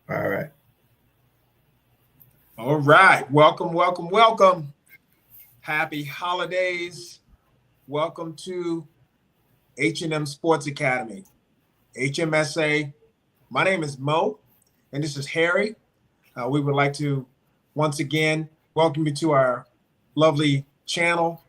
All right. All right. Welcome, welcome, welcome. Happy holidays. Welcome to H&M Sports Academy, HMSA. My name is Mo, and this is Harry. We would like to once again welcome you to our lovely channel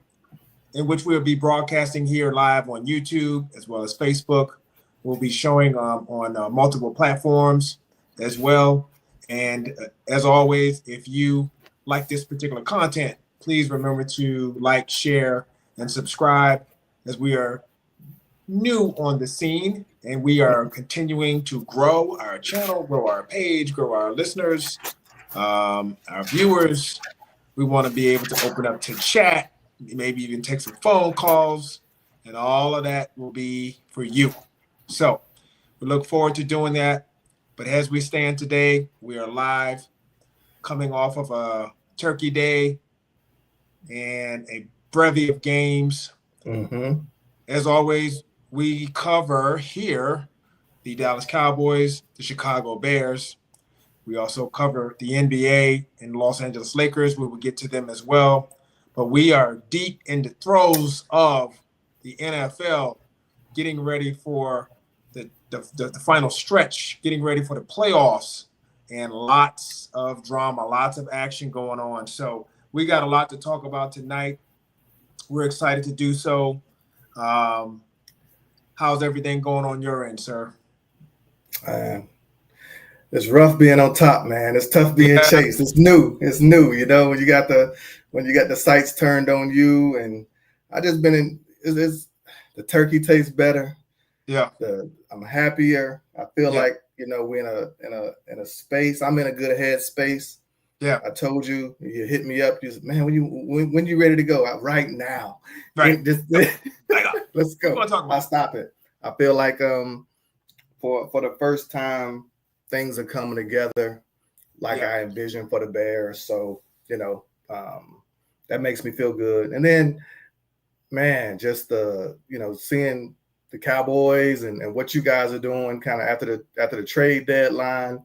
in which we'll be broadcasting here live on YouTube as well as Facebook. We'll be showing on multiple platforms as well. And as always, if you like this particular content, please remember to like, share, and subscribe as we are new on the scene and we are continuing to grow our channel, grow our page, grow our listeners, our viewers. We want to be able to open up to chat, maybe even take some phone calls, and all of that will be for you. So we look forward to doing that. But as we stand today, we are live coming off of a Turkey Day and a brevy of games. Mm-hmm. As always, we cover here the Dallas Cowboys, the Chicago Bears. We also cover the NBA and Los Angeles Lakers. We will get to them as well. But we are deep in the throes of the NFL, getting ready for the final stretch, getting ready for the playoffs, and lots of drama, lots of action going on. So we got a lot to talk about tonight. We're excited to do so. How's everything going on your end, sir? Uh, it's rough being on top, man. It's tough being Yeah, chased. It's new. It's new. When you got the sights turned on you, and I just been in. It's the turkey tastes better. yeah, I'm happier. I feel yeah, like we're in a space. I'm in a good head space. yeah. I told you, you hit me up. You said, man, when you ready to go? Right now. Right. I got. Let's We're go. gonna talk I'll about. stop it. I feel like for the first time things are coming together like Yeah, I envisioned for the Bears. So, that makes me feel good. And then, man, just seeing the Cowboys and what you guys are doing kind of after the trade deadline,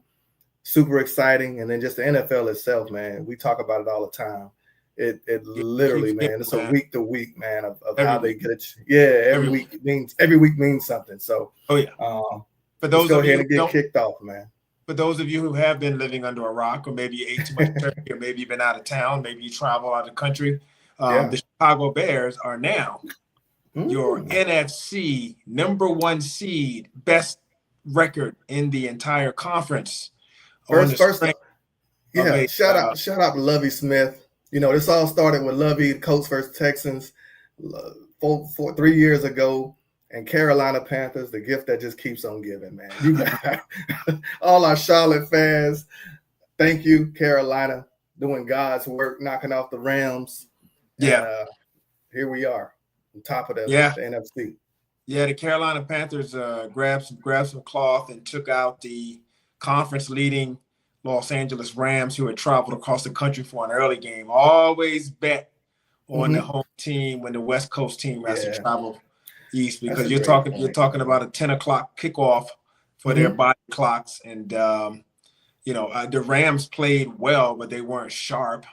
super exciting. And then just the NFL itself, man. We talk about it all the time. It it literally, keeps getting, man, it's a man. week to week, man, of Every how they week, get it. Yeah, every week. every week means something. So Oh yeah. um, For let's those go of you ahead who and get don't, kicked off, man. for those of you who have been living under a rock, or maybe you ate too much turkey, or maybe you've been out of town, maybe you travel out of the country, Yeah. the Chicago Bears are now your Mm. NFC number one seed, best record in the entire conference on the First, strength of yeah. a Shout out to Lovey Smith. This all started with Lovey, Colts versus Texans, 3 years ago, and Carolina Panthers. The gift that just keeps on giving, man. You got all our Charlotte fans. Thank you, Carolina, doing God's work, knocking off the Rams, and yeah, here we are, on top of the, yeah. the NFC. Yeah, the Carolina Panthers grabbed some cloth and took out the conference leading Los Angeles Rams, who had traveled across the country for an early game. Always bet on the Mm-hmm. home team when the West Coast team has to Yeah, travel east, that's because a you're great talking you're point. talking about a 10 o'clock kickoff for their Mm-hmm. body clocks, and the Rams played well, but they weren't sharp,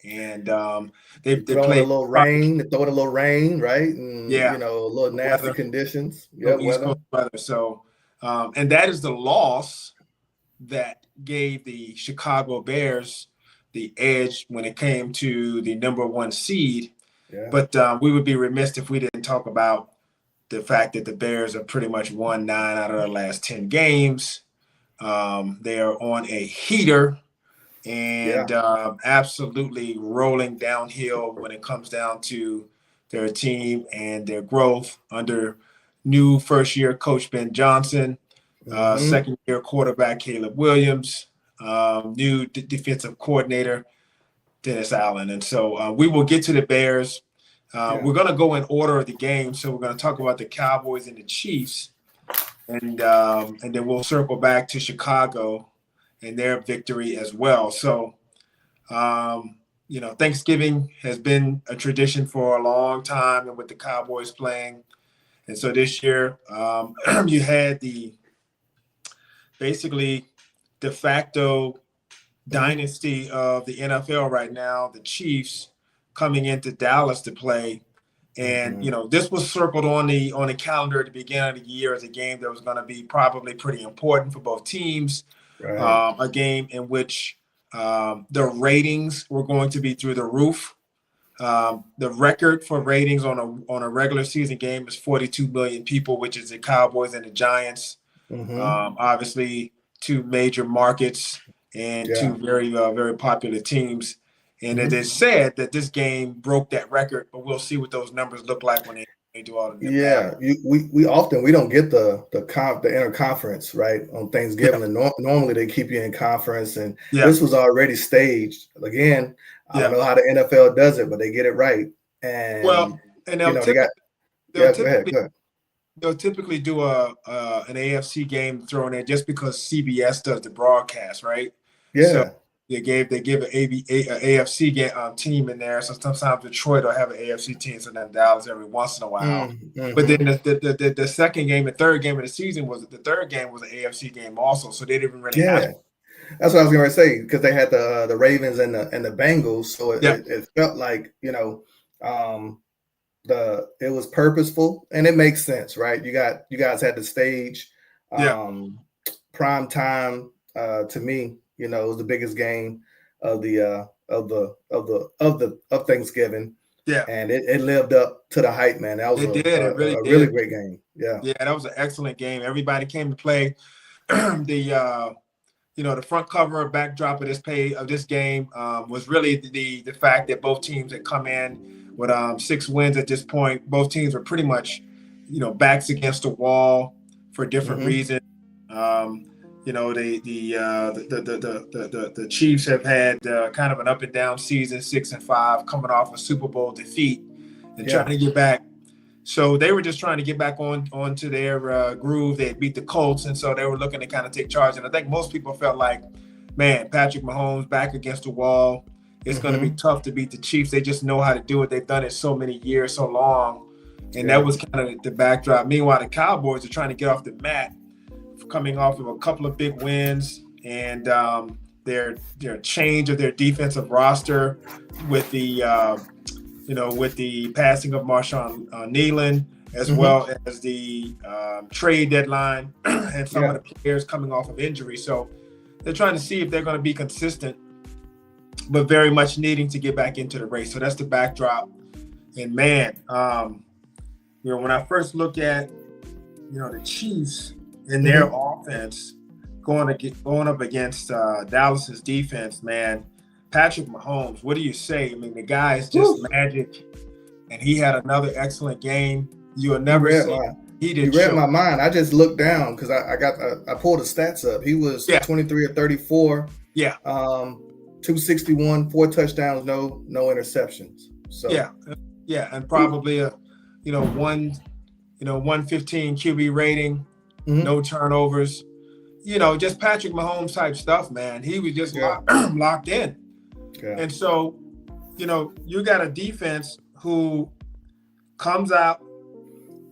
and You they throw in a played little proper. rain, throw in a little rain, right? And Yeah, a little the nasty weather. conditions. Yeah, No East weather. Coast weather. So, and that is the loss that gave the Chicago Bears the edge when it came to the number one seed. Yeah. But we would be remiss if we didn't talk about the fact that the Bears have pretty much won 9 out of their last 10 games. They are on a heater Yeah. and absolutely rolling downhill when it comes down to their team and their growth under new first year coach Ben Johnson, Mm-hmm. second year quarterback Caleb Williams, new defensive coordinator Dennis Allen. And so we will get to the Bears. Yeah. We're going to go in order of the game. So we're going to talk about the Cowboys and the Chiefs, and then we'll circle back to Chicago and their victory as well. So, Thanksgiving has been a tradition for a long time, and with the Cowboys playing. And so this year, you had basically de facto Mm-hmm. dynasty of the NFL right now, the Chiefs coming into Dallas to play. And Mm-hmm. this was circled on the calendar at the beginning of the year as a game that was going to be probably pretty important for both teams. Right. A game in which the ratings were going to be through the roof. The record for ratings on a regular season game is 42 million people, which is the Cowboys and the Giants. Mm-hmm. Obviously, two major markets and Yeah. two very popular teams. And it Mm-hmm. is said that this game broke that record, but we'll see what those numbers look like when they do all the math. Yeah, we often we don't get the interconference right on Thanksgiving, and normally they keep you in conference, and this was already staged. Again, I don't know how the NFL does it, but they get it right. And and they got go ahead. They'll typically do an AFC game thrown in just because CBS does the broadcast, right? Yeah. So they give an AFC game, team in there. So sometimes Detroit will have an AFC team, so then Dallas every once in a while. Mm-hmm. But then the second game, the third game of the season was an AFC game also. So they didn't really have to. That's what I was going to say, because they had the Ravens and the Bengals, so it felt like it was purposeful, and it makes sense, right? You guys had the stage, prime time. To me, it was the biggest game of Thanksgiving. Yeah, and it lived up to the hype, man. That was a really great game. Yeah, that was an excellent game. Everybody came to play. The front cover backdrop of this game was really the fact that both teams had come in with 6 wins at this point. Both teams were pretty much, backs against the wall for different reasons. The Chiefs have had kind of an up and down season, 6-5, coming off a Super Bowl defeat and trying to get back. So they were just trying to get back onto their groove. They had beat the Colts, and so they were looking to kind of take charge. And I think most people felt like, man, Patrick Mahomes back against the wall. It's going to be tough to beat the Chiefs. They just know how to do it. They've done it so many years, so long. And that was kind of the backdrop. Meanwhile, the Cowboys are trying to get off the mat, coming off of a couple of big wins, and their change of their defensive roster with the with the passing of Marshawn Nealon, as well as the trade deadline and some of the players coming off of injury. So they're trying to see if they're going to be consistent, but very much needing to get back into the race. So that's the backdrop. And man, when I first look at the Chiefs and their offense going up against Dallas's defense, man, Patrick Mahomes, what do you say? I mean, the guy is just magic, and he had another excellent game. You will never say he did. You read my mind. I just looked down because I pulled the stats up. He was 23 of 34. Yeah. 261, 4 touchdowns, no interceptions. So and probably a 115 QB rating, no turnovers. Just Patrick Mahomes type stuff, man. He was just locked in. Yeah. And so, you got a defense who comes out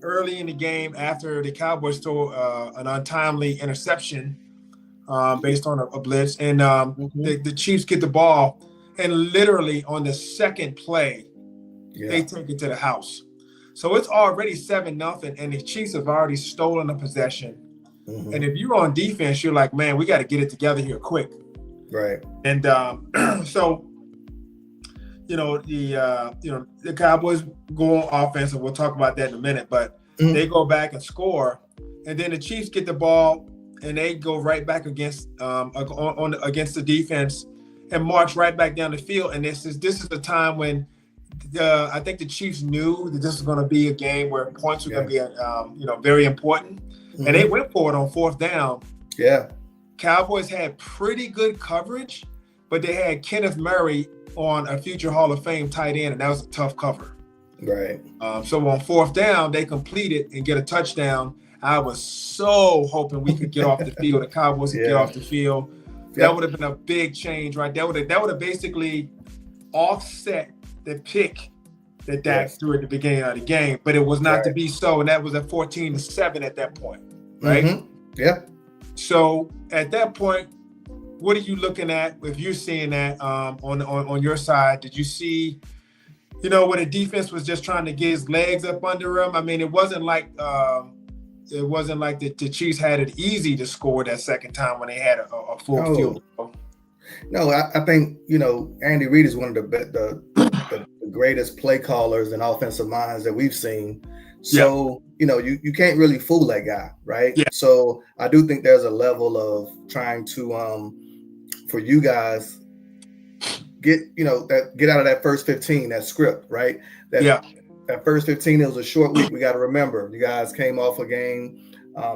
early in the game after the Cowboys throw an untimely interception based on a blitz, and the Chiefs get the ball, and literally on the second play, they take it to the house. So it's already 7-0, and the Chiefs have already stolen a possession. And if you're on defense, you're like, man, we got to get it together here quick. Right. And so, the Cowboys go on offense, and we'll talk about that in a minute, but they go back and score, and then the Chiefs get the ball, and they go right back against the defense and march right back down the field. And this is the time when I think the Chiefs knew that this was going to be a game where points were going to be very important. And they went for it on 4th down. Yeah. Cowboys had pretty good coverage, but they had Kenneth Murray on a future Hall of Fame tight end, and that was a tough cover. Right. So on 4th down, they complete it and get a touchdown. I was so hoping we could get off the field. The Cowboys could get off the field. That would have been a big change, right? That would have basically offset the pick that Dak threw at the beginning of the game, but it was not to be so, and that was at 14-7 at that point, right? Yeah. So at that point, what are you looking at if you're seeing that on your side? Did you see, where the defense was just trying to get his legs up under him? I mean, it wasn't like the Chiefs had it easy to score that second time when they had a full field goal. No, I think Andy Reid is one of the greatest play callers and offensive minds that we've seen. So you can't really fool that guy, right? Yeah. So I do think there's a level of trying to for you guys get out of that first 15, that script, right? That first 15, it was a short week. We got to remember, you guys came off a game.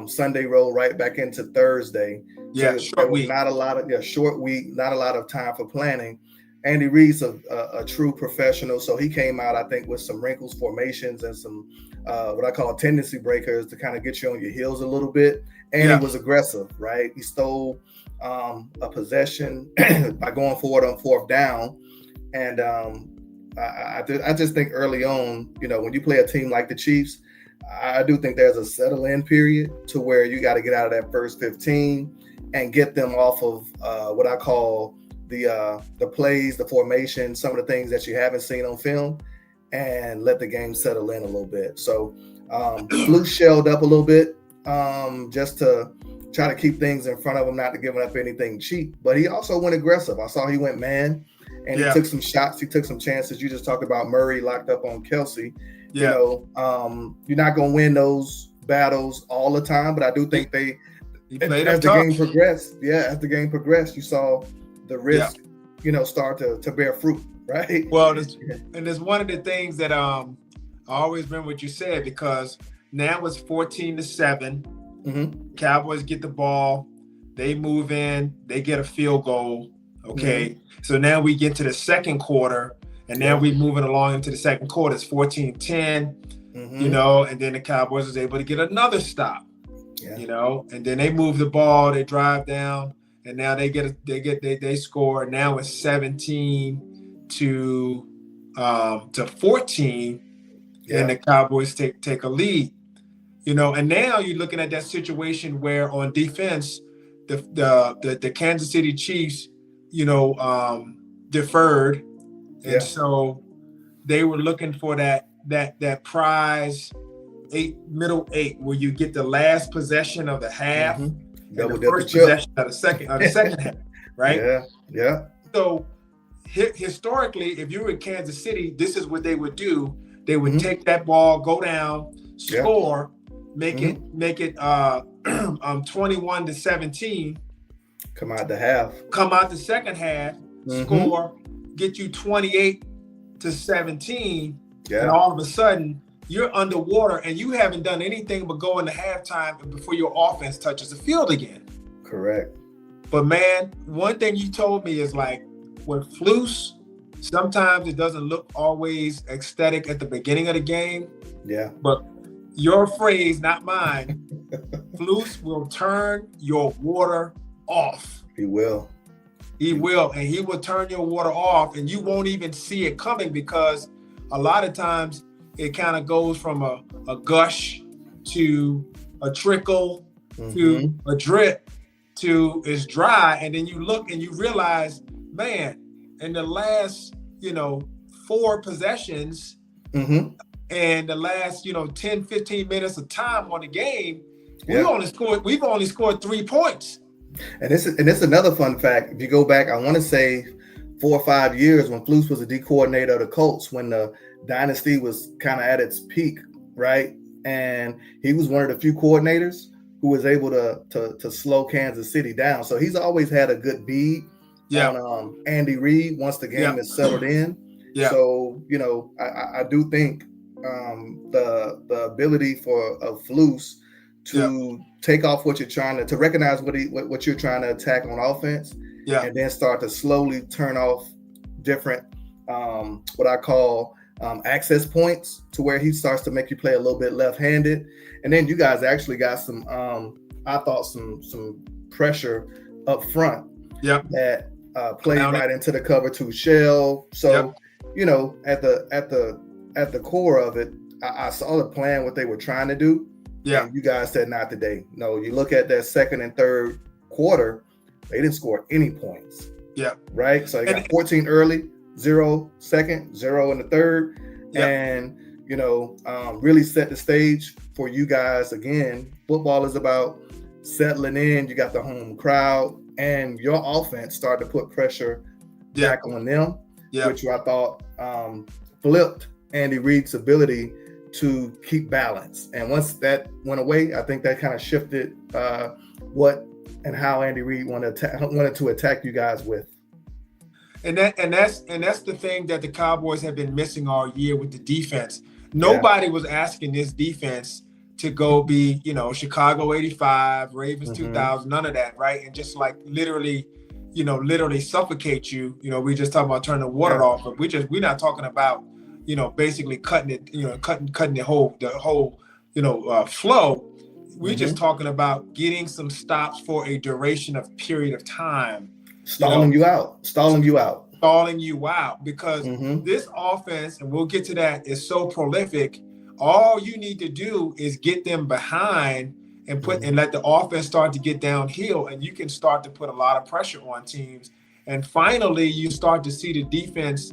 Sunday roll right back into Thursday. So there was not a lot of short week, not a lot of time for planning. Andy Reid's a true professional, so he came out, I think, with some wrinkles, formations, and some what I call tendency breakers to kind of get you on your heels a little bit. And he was aggressive, right? He stole a possession by going forward on fourth down, and I just think early on, when you play a team like the Chiefs, I do think there's a settle-in period to where you got to get out of that first 15 and get them off of what I call the plays, the formation, some of the things that you haven't seen on film, and let the game settle in a little bit. So Flus shelled up a little bit just to try to keep things in front of him, not to give up anything cheap. But he also went aggressive. I saw he went man, and he took some shots. He took some chances. You just talked about Murray locked up on Kelsey. You're not going to win those battles all the time, but I do think as the game progressed, you saw the risk, start to bear fruit, right? Well, and it's one of the things that I always remember what you said, because now it's 14-7. Mm-hmm. Cowboys get the ball, they move in, they get a field goal. Okay, so now we get to the second quarter, and now we're moving along into the second quarter. It's 14-10, and then the Cowboys was able to get another stop, and then they move the ball, they drive down, and now they score. Now it's 17 to 14, and the Cowboys take a lead. And now you're looking at that situation where on defense, the Kansas City Chiefs, deferred, and so they were looking for that prize middle eight where you get the last possession of the half, and the first possession of the second half, right? Yeah. So historically, if you were in Kansas City, this is what they would do. They would take that ball, go down, score. Make it 21-17. Come out the half. Come out the second half, score, get you 28-17, and all of a sudden you're underwater and you haven't done anything but go into halftime before your offense touches the field again. Correct. But man, one thing you told me is like with Flus, sometimes it doesn't look always ecstatic at the beginning of the game. Yeah. But your phrase, not mine, Flus will turn your water off. He will. He will, and he will turn your water off, and you won't even see it coming, because a lot of times it kind of goes from a gush to a trickle to a drip to it's dry, and then you look and you realize, man, in the last 4 possessions and the last 10-15 minutes of time on the game, we've only scored 3 points. And this is another fun fact. If you go back, I want to say 4 or 5 years when Flus was the D coordinator of the Colts, when the dynasty was kind of at its peak, right? And he was one of the few coordinators who was able to slow Kansas City down. So he's always had a good bead on Andy Reid once the game is settled in. Yeah. So I do think the ability of Flus to take off what you're trying to recognize what you're trying to attack on offense, and then start to slowly turn off different what I call access points to where he starts to make you play a little bit left-handed. And then you guys actually got some I thought some pressure up front that played right into the cover 2 shell. So at the core of it, I saw the plan, what they were trying to do. Yeah, and you guys said not today. No, you look at that second and third quarter, They didn't score any points. Yeah. Right. So they got 14 early, 0 second, 0 in the third, and really set the stage for you guys. Again, football is about settling in. You got the home crowd, and your offense started to put pressure back on them, which I thought flipped Andy Reid's ability to keep balance. And once that went away, I think that kind of shifted what and how Andy Reid wanted to attack you guys with. And that's the thing that the Cowboys have been missing all year with the defense. Nobody was asking this defense to go be, Chicago 85, Ravens 2000, none of that, right? And just like literally suffocate you. We just talking about turning the water off, but we're not talking about, basically cutting it, cutting the whole flow. We're just talking about getting some stops for a duration of period of time. Stalling you out because this offense, and we'll get to that, is so prolific. All you need to do is get them behind and and let the offense start to get downhill, and you can start to put a lot of pressure on teams. And finally, you start to see the defense,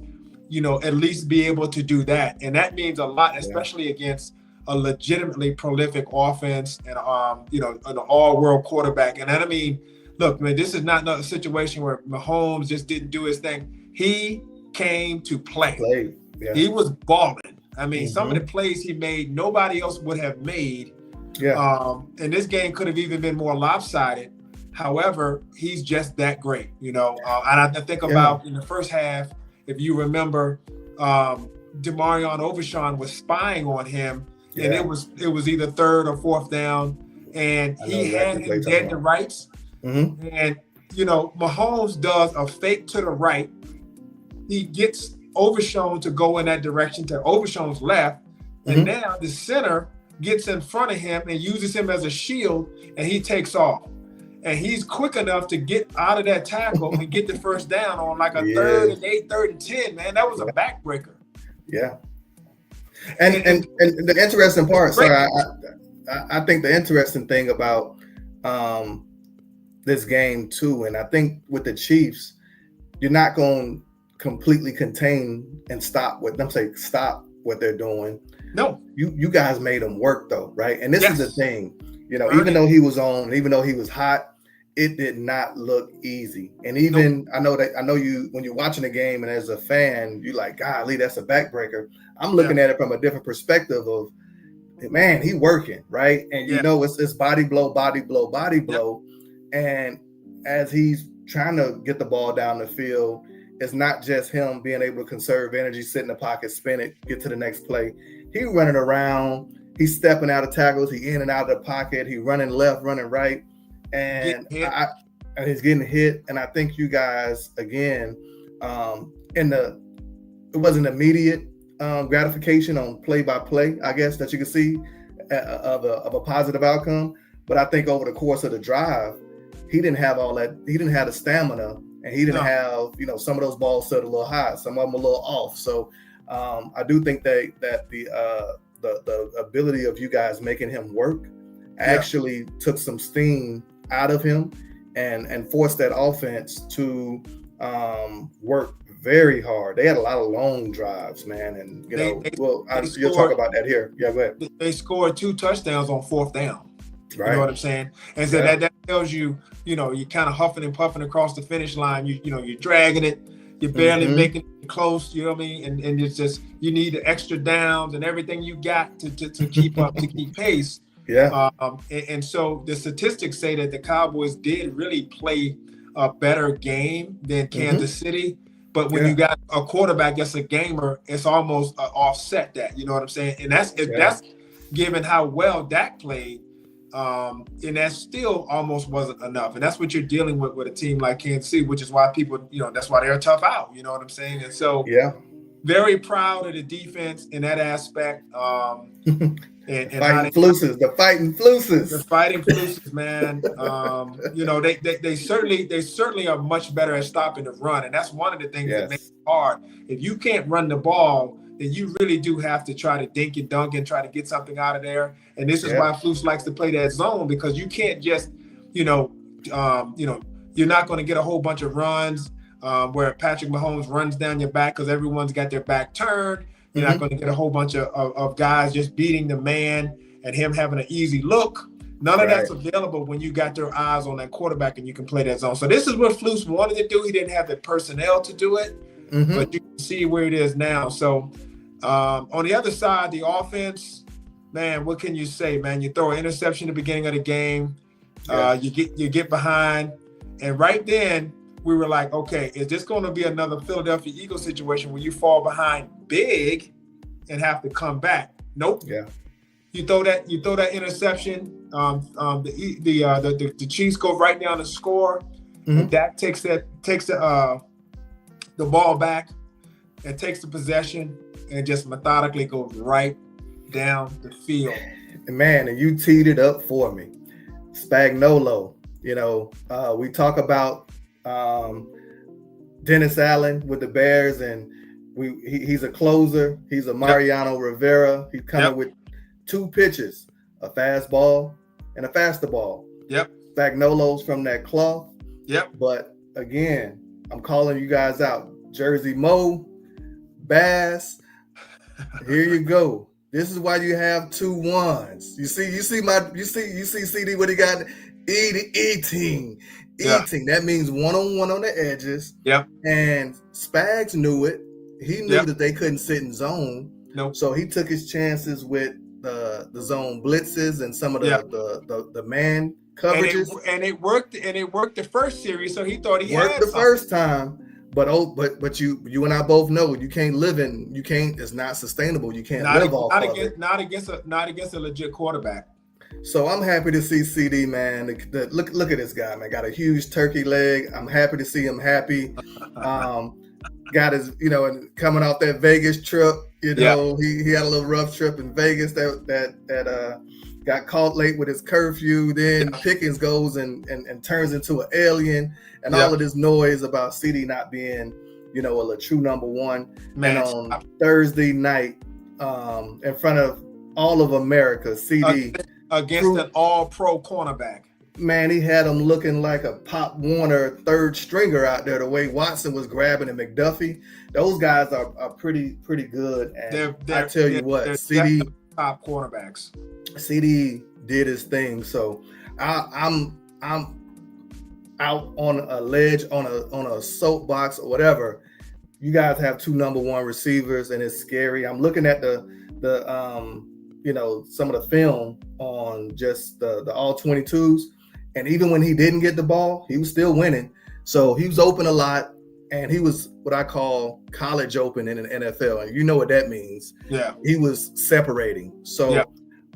at least be able to do that. And that means a lot, especially against a legitimately prolific offense and an all-world quarterback. And I mean, look, man, this is not a situation where Mahomes just didn't do his thing. He came to play. Yeah. He was balling. I mean, some of the plays he made, nobody else would have made. Yeah. And this game could have even been more lopsided. However, he's just that great, And I think about in the first half, if you remember, DeMarion Overshawn was spying on him, and it was either third or fourth down, and he had him dead to rights. And Mahomes does a fake to the right. He gets Overshawn to go in that direction to Overshawn's left, and now the center gets in front of him and uses him as a shield, and he takes off. And he's quick enough to get out of that tackle and get the first down on like a 3rd and 8, 3rd and 10. Man, that was a backbreaker. Yeah. And the interesting part, I think the interesting thing about this game too, and I think with the Chiefs, you're not going to completely contain and stop what they're doing. No, you guys made them work though, right? And this is the thing, even though he was on, even though he was hot, it did not look easy. And even I know you when you're watching the game and as a fan, you're like, golly, that's a backbreaker. I'm looking at it from a different perspective of, man, he working, right? And it's body blow. And as he's trying to get the ball down the field, it's not just him being able to conserve energy, sit in the pocket, spin it, get to the next play. He running around, he's stepping out of tackles, he in and out of the pocket, he running left, running right, and he's getting hit. And I think you guys, again, it wasn't immediate gratification on play-by-play, I guess, that you can see of a positive outcome. But I think over the course of the drive, he didn't have all that. He didn't have the stamina, and he didn't have, some of those balls set a little high, some of them a little off. So I do think that the ability of you guys making him work actually took some steam out of him and forced that offense to work very hard. They had a lot of long drives, man, and you'll talk about that here. Yeah, go ahead. They scored 2 touchdowns on 4th down. Right. You know what I'm saying? And so that tells you, you're kind of huffing and puffing across the finish line. You're dragging it. You're barely making it close. You know what I mean? And it's just, you need the extra downs and everything you got to keep up, to keep pace. Yeah. And so the statistics say that the Cowboys did really play a better game than Kansas City. But when you got a quarterback that's a gamer, it's almost offset that. You know what I'm saying? And that's given how well Dak played. And that still almost wasn't enough. And that's what you're dealing with a team like Kansas City, which is why people, that's why they're a tough out. You know what I'm saying? And so very proud of the defense in that aspect. And fighting flusses, the fighting flusses, man. They certainly are much better at stopping the run, and that's one of the things that makes it hard. If you can't run the ball, then you really do have to try to dink and dunk and try to get something out of there. And this is why Flus likes to play that zone, because you can't just, You're not going to get a whole bunch of runs where Patrick Mahomes runs down your back because everyone's got their back turned. You're not going to get a whole bunch of guys just beating the man and him having an easy look. None of that's available when you got your eyes on that quarterback and you can play that zone. So this is what Flus wanted to do. He didn't have the personnel to do it, but you can see where it is now. So on the other side, the offense, man, what can you say, man? You throw an interception at the beginning of the game. You get behind. And right then, we were like, okay, is this going to be another Philadelphia Eagles situation where you fall behind big and have to come back? Nope. Yeah. You throw that interception. The Chiefs go right down the score. And Dak takes the ball back and takes the possession and just methodically goes right down the field. Man, and you teed it up for me. Spagnuolo. You know, we talk about Dennis Allen with the Bears, and he's a closer. He's a Mariano Rivera. He's coming with 2 pitches, a fastball and a faster ball. Spagnuolo's from that cloth. But again, I'm calling you guys out. Jersey Mo, Bass, here you go. This is why you have 2 1s. You see CD what he got. Eating. That means 1-on-1 on the edges. And Spags knew it. He knew that they couldn't sit in zone. So he took his chances with the zone blitzes and some of the man coverages. And it worked the first series, so he thought he worked had the something. First time. But you and I both know it's not sustainable. You can't live off of it. Not against a legit quarterback. So I'm happy to see CD, man. Look at this guy, man. Got a huge turkey leg. I'm happy to see him happy. Got his, and coming off that Vegas trip, he had a little rough trip in Vegas that got caught late with his curfew. Then Pickens goes and turns into an alien, and all of this noise about CD not being, a true number one. Man, and on Thursday night, in front of all of America, CD against an all-pro cornerback. Man, he had him looking like a Pop Warner third stringer out there. The way Watson was grabbing and McDuffie, those guys are pretty good. And I tell you what, CD top cornerbacks. CD did his thing. So I'm out on a ledge, on a soapbox or whatever. You guys have 2 number 1 receivers, and it's scary. I'm looking at the some of the film on just the all 22s. And even when he didn't get the ball, he was still winning. So he was open a lot, and he was what I call college open in an NFL. And you know what that means. Yeah. He was separating. So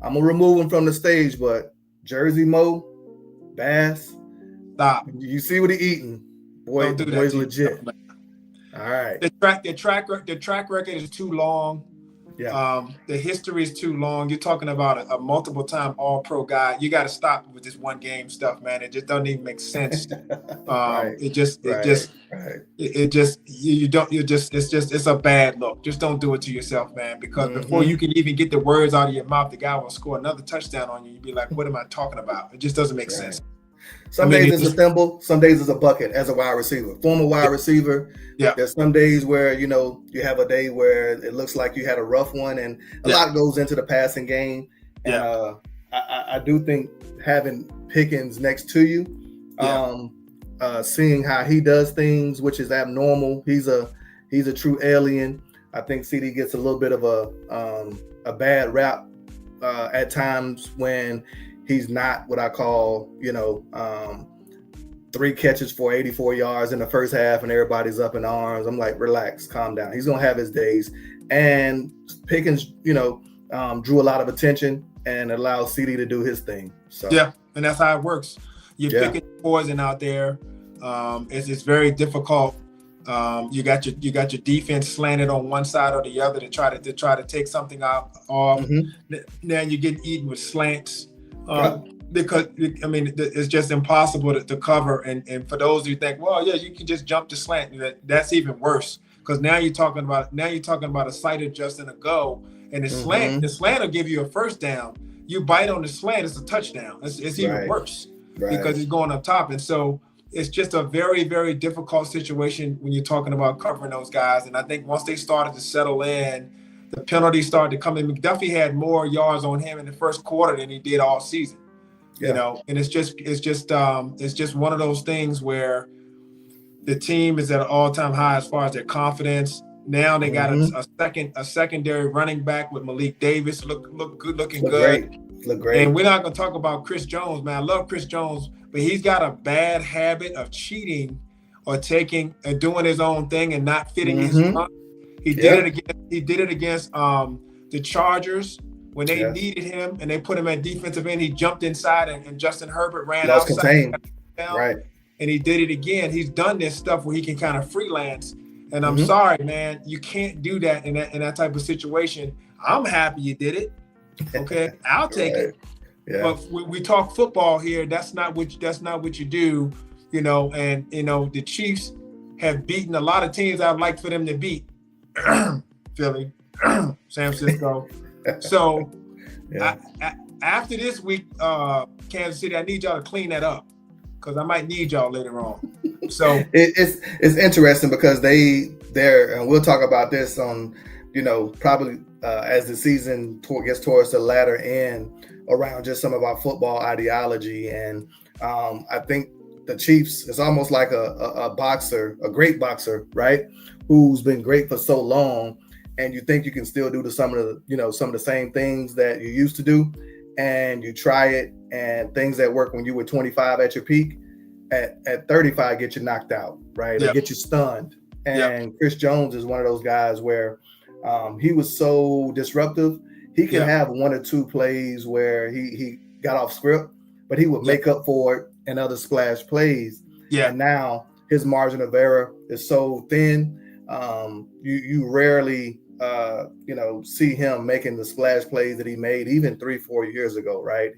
I'm going to remove him from the stage, but Jersey Mo, Bass, stop. You see what he eating. Boy, the boy's legit. All right. The track record is too long. Yeah. The history is too long. You're talking about a multiple time all-pro guy. You got to stop with this one game stuff, man. It just doesn't even make sense. It's a bad look. Just don't do it to yourself, man. Because before you can even get the words out of your mouth, the guy will score another touchdown on you. You'd be like, what am I talking about? It just doesn't make sense. Some days it's a thimble, some days it's a bucket as a wide receiver. Former wide receiver. Yeah. There's some days where, you have a day where it looks like you had a rough one, and a lot goes into the passing game. And I do think having Pickens next to you, seeing how he does things, which is abnormal. He's a true alien. I think CD gets a little bit of a bad rap at times when he's not what I call, 3 catches for 84 yards in the first half and everybody's up in arms. I'm like, relax, calm down. He's going to have his days. And Pickens, drew a lot of attention and allowed CD to do his thing. So and that's how it works. You're picking poison out there. It's very difficult. You got your defense slanted on one side or the other to try to take something off. Now you're getting eaten with slants. Because it's just impossible to cover. And for those who think, well, you can just jump the slant. That's even worse, because now you're talking about a sight adjust and a go, and the slant will give you a first down. You bite on the slant, it's a touchdown. It's even worse because it's going up top. And so it's just a very, very difficult situation when you're talking about covering those guys. And I think once they started to settle in, the penalties started to come in. McDuffie had more yards on him in the first quarter than he did all season. You know, and it's just one of those things where the team is at an all-time high as far as their confidence. Now they got a secondary running back with Malik Davis, looking good. Look great. And we're not going to talk about Chris Jones, man. I love Chris Jones, but he's got a bad habit of cheating or taking and doing his own thing and not fitting his front. He did it against the Chargers when they needed him and they put him at defensive end. He jumped inside and Justin Herbert ran outside. Right. And he did it again. He's done this stuff where he can kind of freelance. And I'm sorry, man, you can't do that in that type of situation. I'm happy you did it. Okay, I'll take it. Yeah. But when we talk football here, that's not what you do, you know. And you know the Chiefs have beaten a lot of teams I'd like for them to beat. Philly, San Francisco. So after this week, Kansas City, I need y'all to clean that up because I might need y'all later on. So it's interesting because they're and we'll talk about this on, you know, probably as the season gets towards the latter end around just some of our football ideology. And I think the Chiefs is almost like a boxer, a great boxer, right? Who's been great for so long. And you think you can still do some of the same things that you used to do. And you try it and things that work when you were 25 at your peak at 35 get you knocked out, right? Or get you stunned. And Chris Jones is one of those guys where he was so disruptive. He can have one or two plays where he got off script, but he would make up for it in other splash plays. And now his margin of error is so thin. You rarely see him making the splash plays that he made even 3-4 years ago, right?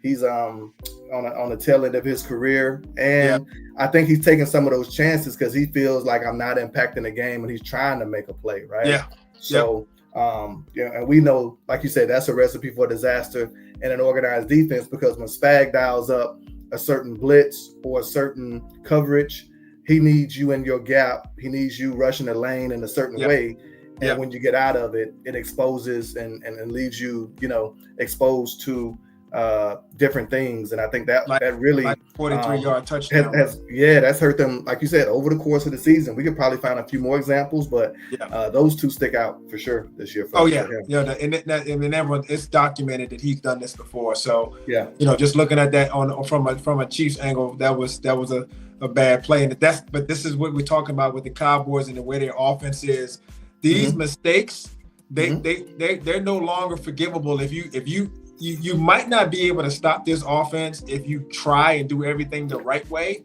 He's on the tail end of his career, and I think he's taking some of those chances because he feels like I'm not impacting the game, and he's trying to make a play, right? So, and we know, like you said, that's a recipe for disaster in an organized defense because when Spag dials up a certain blitz or a certain coverage, he needs you in your gap. He needs you rushing the lane in a certain way. And when you get out of it, it exposes and leaves you, exposed to different things. And I think that really 43-yard touchdown that's hurt them, like you said, over the course of the season. We could probably find a few more examples, but those two stick out for sure this year. And everyone, it's documented that he's done this before. So just looking at that from a Chiefs angle, that was a bad play. And but this is what we're talking about with the Cowboys and the way their offense is. These mistakes, they're no longer forgivable. If you might not be able to stop this offense if you try and do everything the right way.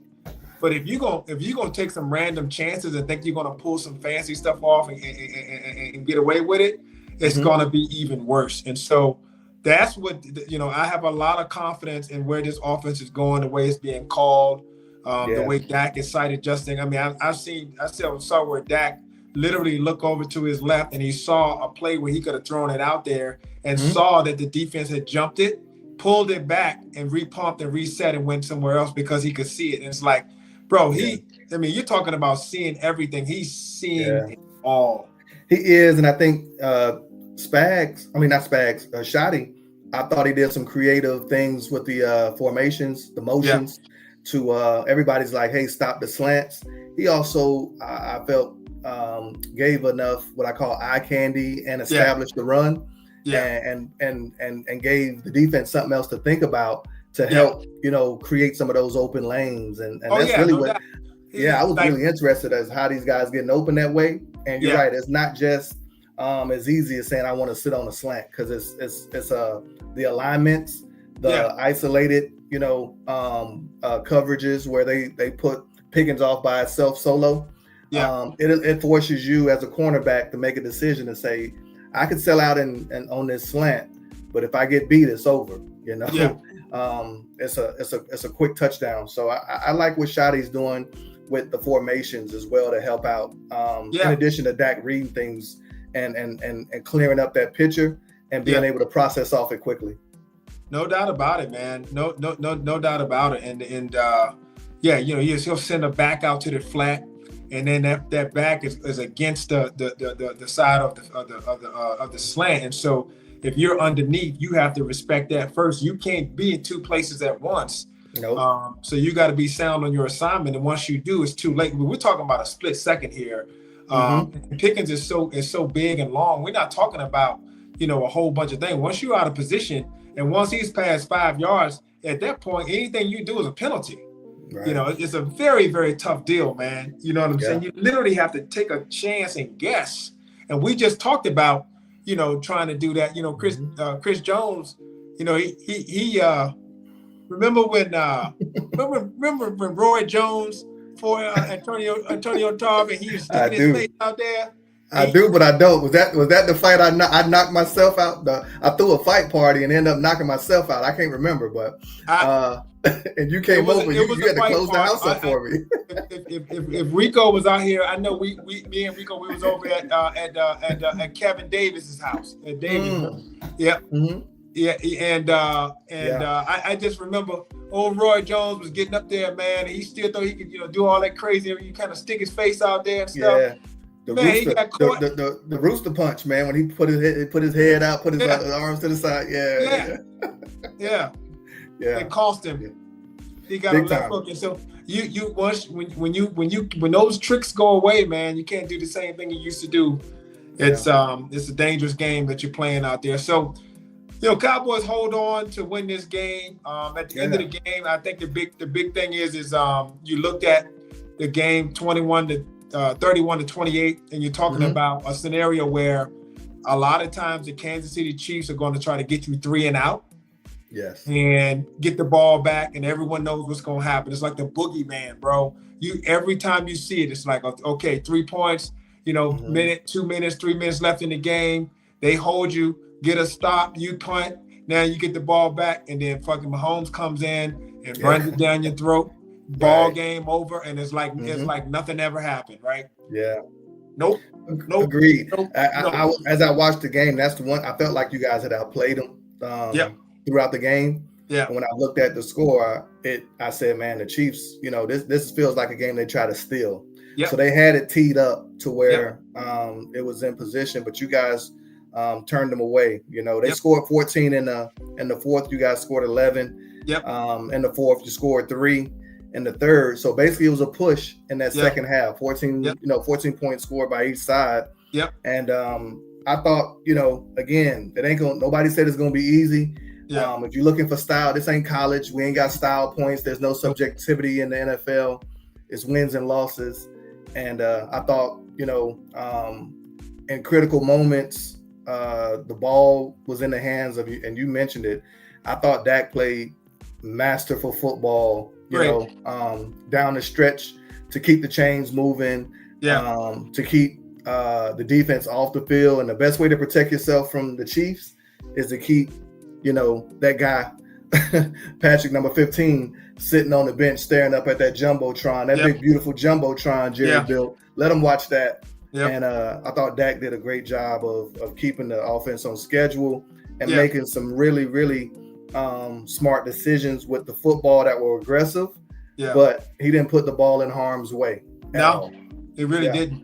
But if you're gonna take some random chances and think you're gonna pull some fancy stuff off and get away with it, it's gonna be even worse. And so that's what I have a lot of confidence in where this offense is going, the way it's being called, the way Dak is sight adjusting. I mean, I saw where Dak literally looked over to his left and he saw a play where he could have thrown it out there and saw that the defense had jumped it, pulled it back and repumped and reset and went somewhere else because he could see it. And it's like, bro, you're talking about seeing everything. He's seeing it all. He is. And I think Shotty, I thought he did some creative things with the formations, the motions to everybody's like, hey, stop the slants. He also, I felt, gave enough what I call eye candy and established the run and gave the defense something else to think about to help create some of those open lanes and that's really what I was really interested as how these guys getting open that way. And you're right, it's not just as easy as saying I want to sit on a slant because it's the alignments, the isolated coverages where they put Pickens off by itself solo. It forces you as a cornerback to make a decision and say, I could sell out and on this slant, but if I get beat, it's over. It's a quick touchdown. So I like what Shotty's doing with the formations as well to help out. In addition to Dak reading things and clearing up that picture and being able to process off it quickly. No doubt about it, man. No doubt about it. And Yeah, he'll send a back out to the flat, and then that back is against the side of the slant, and so if you're underneath, you have to respect that first. You can't be in two places at once. Nope. So you got to be sound on your assignment, and once you do, it's too late. We're talking about a split second here. Pickens is so big and long. We're not talking about a whole bunch of things. Once you're out of position, and once he's past 5 yards, at that point, anything you do is a penalty. Right. It's a very, very tough deal, man. You know what I'm saying? You literally have to take a chance and guess. And we just talked about, trying to do that. Chris Jones, he remember when Roy Jones for Antonio Tarver, he was sticking his face out there. I do, but I don't. Was that the fight I knocked myself out? I threw a fight party and ended up knocking myself out. I can't remember, but and you came over. You had to close the house up for me. If Rico was out here, I know me and Rico, we was over at Kevin Davis's house at Davis. Yeah. Mm-hmm. Yeah, and I just remember old Roy Jones was getting up there, man, and he still thought he could, do all that crazy. You kind of stick his face out there and stuff. Yeah. The rooster punch, man, when he put his head out, put his arms to the side. Yeah. It cost him. Yeah. He got a left hook, and so you once when those tricks go away, man, you can't do the same thing you used to do. It's a dangerous game that you're playing out there. So, Cowboys hold on to win this game. At the end of the game, I think the big thing is you looked at the game 31 to 28, and you're talking about a scenario where a lot of times the Kansas City Chiefs are going to try to get you 3 and out. Yes. And get the ball back, and everyone knows what's going to happen. It's like the boogeyman, bro. Every time you see it, it's like, okay, 3 points, minute, 2 minutes, 3 minutes left in the game. They hold you, get a stop, you punt. Now you get the ball back, and then fucking Mahomes comes in and runs it down your throat. Ball game over, and it's like nothing ever happened, right? Yeah. Nope. Agreed. I as I watched the game, that's the one I felt like you guys had outplayed them throughout the game. Yeah. And when I looked at the score, I said, man, the Chiefs, this feels like a game they try to steal. Yep. So they had it teed up to where it was in position, but you guys turned them away. They scored 14 in the fourth. You guys scored 11. Yep. In the fourth, you scored 3. In the third, so basically it was a push in that second half. 14 points scored by each side. Yep. And I thought, again, nobody said it's gonna be easy. Yeah. If you're looking for style, this ain't college. We ain't got style points. There's no subjectivity in the NFL. It's wins and losses. And I thought, in critical moments, the ball was in the hands of you, and you mentioned it. I thought Dak played masterful football. Down the stretch to keep the chains moving, to keep the defense off the field. And the best way to protect yourself from the Chiefs is to keep, that guy, Patrick, number 15, sitting on the bench staring up at that Jumbotron, that big, beautiful Jumbotron Jerry built. Let him watch that. Yep. And I thought Dak did a great job of keeping the offense on schedule and making some really, really smart decisions with the football that were aggressive, but he didn't put the ball in harm's way. No, he really didn't.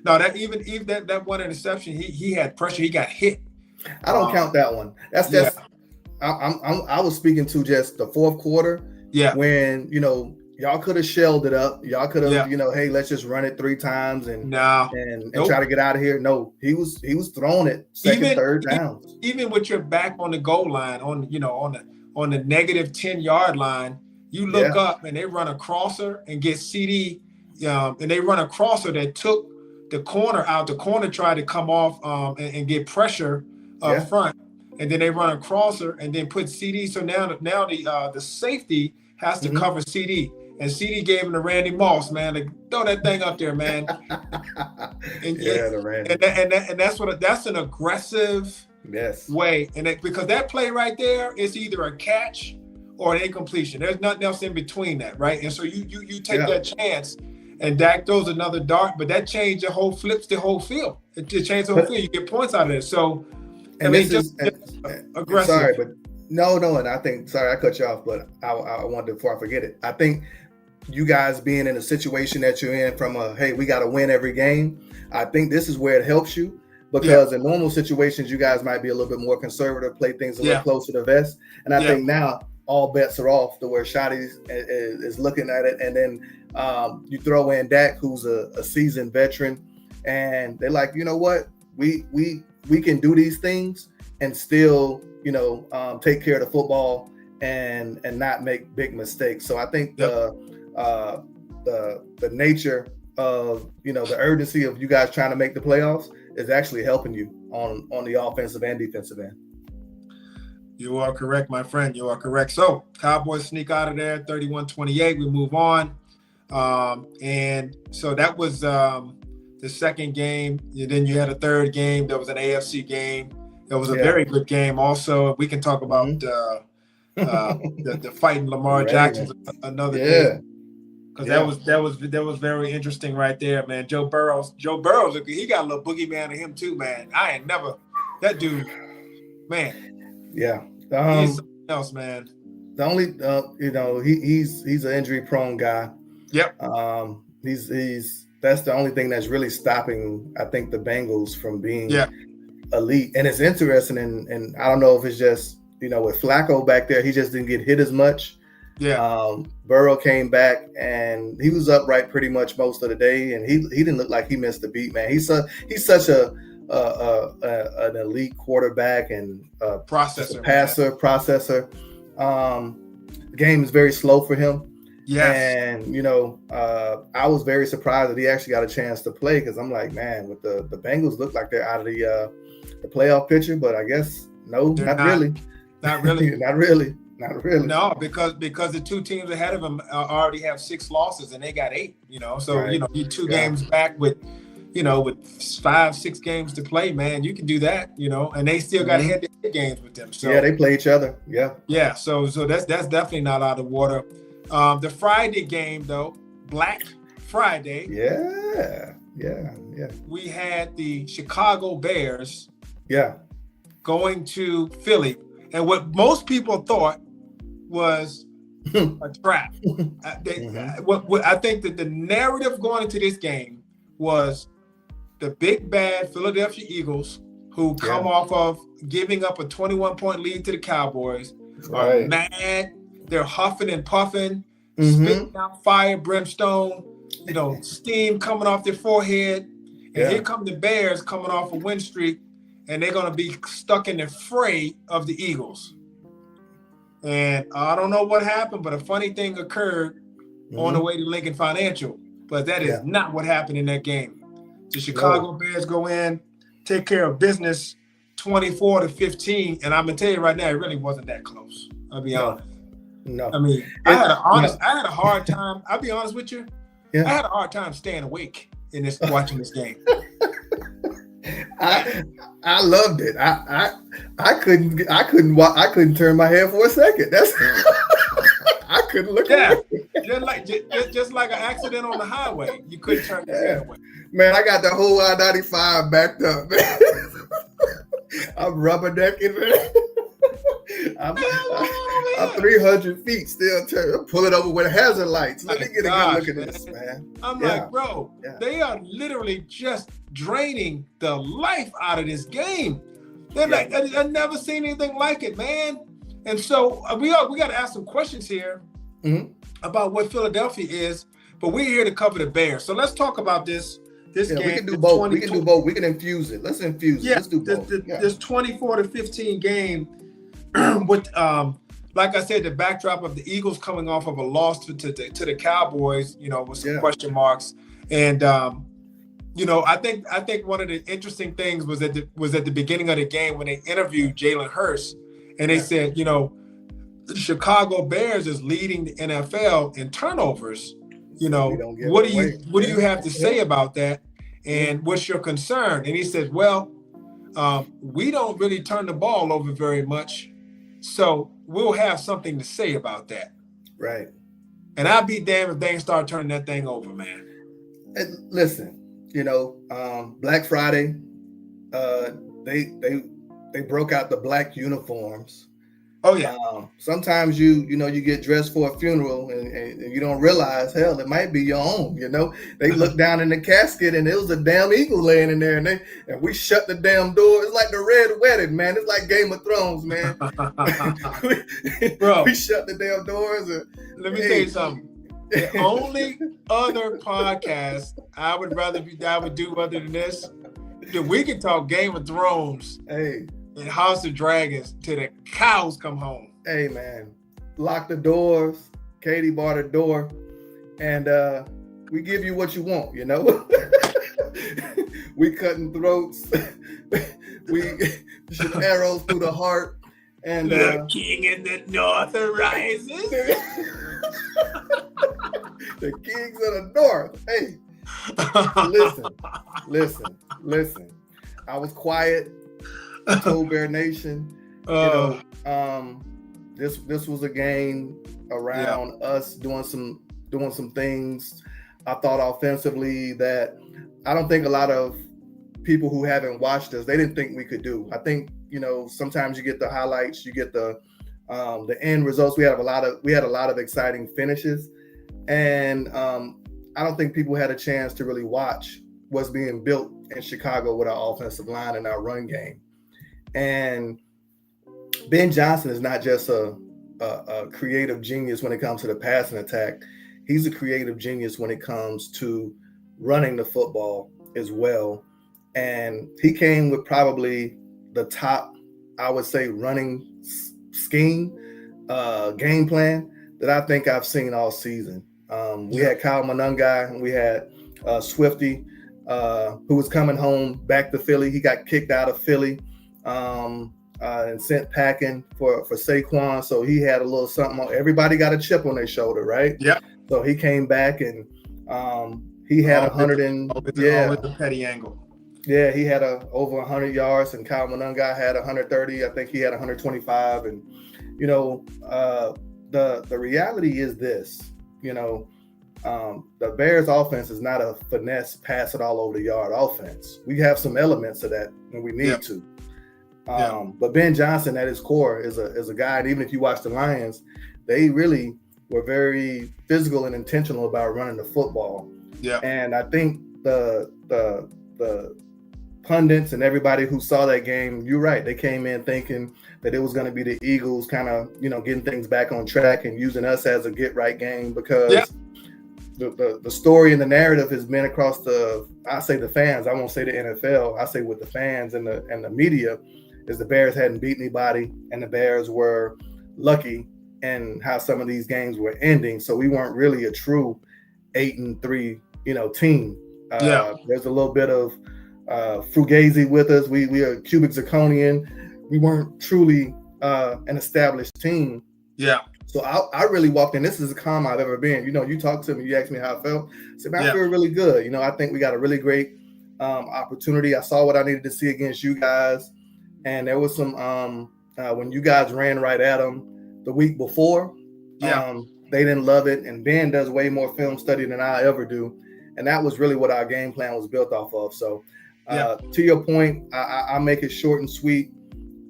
No, that even that one interception, he had pressure. He got hit. I don't count that one. That's I was speaking to just the fourth quarter. Yeah, when y'all could have shelled it up. Y'all could have, hey, let's just run it 3 times and try to get out of here. No, he was throwing it third down. Even with your back on the goal line, on the negative 10-yard line, you look up and they run a crosser and get CD, and they run a crosser that took the corner out. The corner tried to come off and get pressure up front, and then they run a crosser and then put CD. So now the safety has to cover CD. And CD gave him to Randy Moss, man. To throw that thing up there, man. And that's an aggressive way. And because that play right there is either a catch or an incompletion. There's nothing else in between that, right? And so you take that chance, and Dak throws another dart, but that flips the whole field. It changed the whole field. You get points out of it. So just aggressive. Sorry, but no, and I think, sorry I cut you off, but I wanted, before I forget it, I think you guys being in a situation that you're in from hey, we got to win every game. I think this is where it helps you because in normal situations, you guys might be a little bit more conservative, play things a little closer to the vest. And I think now all bets are off to where Shotty is looking at it. And then you throw in Dak, who's a seasoned veteran, and they're like, you know what? We can do these things and still, take care of the football and not make big mistakes. So I think the nature of the urgency of you guys trying to make the playoffs is actually helping you on the offensive and defensive end. You are correct, my friend. You are correct. So Cowboys sneak out of there, 31-28. We move on. And so that was the second game. And then you had a third game. There was an AFC game. It was a very good game. Also, we can talk about the fighting Lamar Jackson another day. Because that was very interesting right there, man. Joe Burrows, he got a little boogeyman in him too, man. I ain't never that dude, man. Yeah, he's something else, man. The only he's an injury prone guy. Yep. He's that's the only thing that's really stopping, I think, the Bengals from being elite. And it's interesting, and I don't know if it's just with Flacco back there, he just didn't get hit as much. Yeah. Burrow came back and he was upright pretty much most of the day, and he didn't look like he missed a beat, man. He's such an elite quarterback and processor. Processor. The game is very slow for him. Yes. And I was very surprised that he actually got a chance to play, because I'm like, man, with the Bengals look like they're out of the playoff picture, but I guess not really. Not really. Not really. No, because the two teams ahead of them already have 6 losses and they got 8. So right. You're 2 games back with 5-6 games to play, man. You can do that, and they still got head-to-head games with them. So they play each other. Yeah. So that's definitely not out of the water. The Friday game though, Black Friday. Yeah. We had the Chicago Bears. Yeah. Going to Philly, and what most people thought was a trap. I think that the narrative going into this game was the big bad Philadelphia Eagles, who come off of giving up a 21-point lead to the Cowboys, are mad. They're huffing and puffing, spitting out fire, brimstone, steam coming off their forehead. And here come the Bears coming off a win streak, and they're going to be stuck in the fray of the Eagles. And I don't know what happened, but a funny thing occurred on the way to Lincoln Financial. But that is not what happened in that game. The Chicago Bears go in, take care of business, 24-15. And I'm going to tell you right now, it really wasn't that close. I'll be honest. No. I mean, I had a hard time. I'll be honest with you. Yeah. I had a hard time staying awake in watching this game. I loved it. I couldn't turn my head for a second. That's I couldn't look at it. Just like an accident on the highway, you couldn't turn your head away. Man, I got the whole I-95 backed up. Man. I'm rubbernecking, man. I'm 300 feet still pulling over with hazard lights. Let me get a good look at this, man. I'm like, bro, they are literally just draining the life out of this game. They're like, I've never seen anything like it, man. And so we got to ask some questions here about what Philadelphia is, but we're here to cover the Bears. So let's talk about this game. We can do both. We can do both. We can infuse it. Let's infuse it. Let's do both. This 24-15 game with, like I said, the backdrop of the Eagles coming off of a loss to the Cowboys, with some question marks. And, I think one of the interesting things was at the beginning of the game when they interviewed Jalen Hurts, and they said, the Chicago Bears is leading the NFL in turnovers. What do you have to say about that? And what's your concern? And he said, well, we don't really turn the ball over very much, so we'll have something to say about that. Right. And I'd be damned if they ain't start turning that thing over, man. And listen, Black Friday, they broke out the black uniforms. Oh yeah. Sometimes you get dressed for a funeral and you don't realize, hell, it might be your own. They look down in the casket and it was a damn eagle laying in there, and we shut the damn door. It's like the Red Wedding, man. It's like Game of Thrones, man. Bro, we shut the damn doors. Let me tell you something. The only other podcast I would do other than this, that we can talk Game of Thrones. Hey. And House of Dragons till the cows come home. Hey man, lock the doors. Katie barred the door, and we give you what you want. We cutting throats. We shoot arrows through the heart. And the king in the north arises. The kings of the north. Hey, listen. I was quiet. Told Bear Nation, this was a game around us doing some things. I thought offensively that I don't think a lot of people who haven't watched us, they didn't think we could do. I think sometimes you get the highlights, you get the end results. We had a lot of exciting finishes, and I don't think people had a chance to really watch what's being built in Chicago with our offensive line and our run game. And Ben Johnson is not just a creative genius when it comes to the passing attack. He's a creative genius when it comes to running the football as well. And he came with probably the top, I would say, running scheme, game plan that I think I've seen all season. We had Kyle Monungai, and we had Swifty, who was coming home back to Philly. He got kicked out of Philly. And sent packing for Saquon, so he had a little something on. Everybody got a chip on their shoulder, right? Yeah. So he came back and he had 100 and with the petty angle. Yeah, he had over 100 yards, and Kyle Monungai had 130. I think he had 125. And the reality is this: the Bears' offense is not a finesse, pass it all over the yard offense. We have some elements of that when we need to. But Ben Johnson at his core is a guy, and even if you watch the Lions, they really were very physical and intentional about running the football. Yeah. And I think the pundits and everybody who saw that game, you're right, they came in thinking that it was going to be the Eagles kind of, getting things back on track and using us as a get-right game, because the story and the narrative has been across the fans. I won't say the NFL. I say with the fans and the media, is the Bears hadn't beat anybody, and the Bears were lucky in how some of these games were ending. So we weren't really a true 8-3, team. There's a little bit of fugazi with us. We are cubic zirconian. We weren't truly an established team. Yeah. So I really walked in. This is as calm I've ever been. You talked to me, you asked me how I felt. I said, man, I feel really good. I think we got a really great opportunity. I saw what I needed to see against you guys. And there was some when you guys ran right at them the week before, they didn't love it. And Ben does way more film study than I ever do. And that was really what our game plan was built off of. So to your point, I make it short and sweet.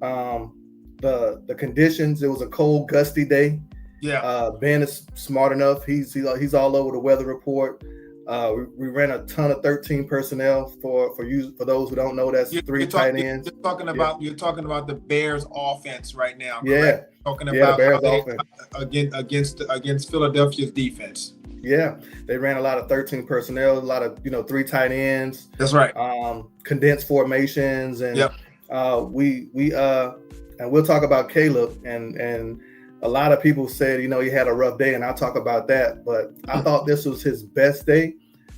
The conditions, it was a cold, gusty day. Ben is smart enough. He's all over the weather report. We ran a ton of 13 personnel for those who don't know. That's three tight ends. You're talking about the Bears offense right now. Correct? Yeah, talking about the Bears offense against Philadelphia's defense. Yeah, they ran a lot of 13 personnel, a lot of three tight ends. That's right. Condensed formations, and we and we'll talk about Caleb and. A lot of people said, he had a rough day, and I'll talk about that. But I thought this was his best day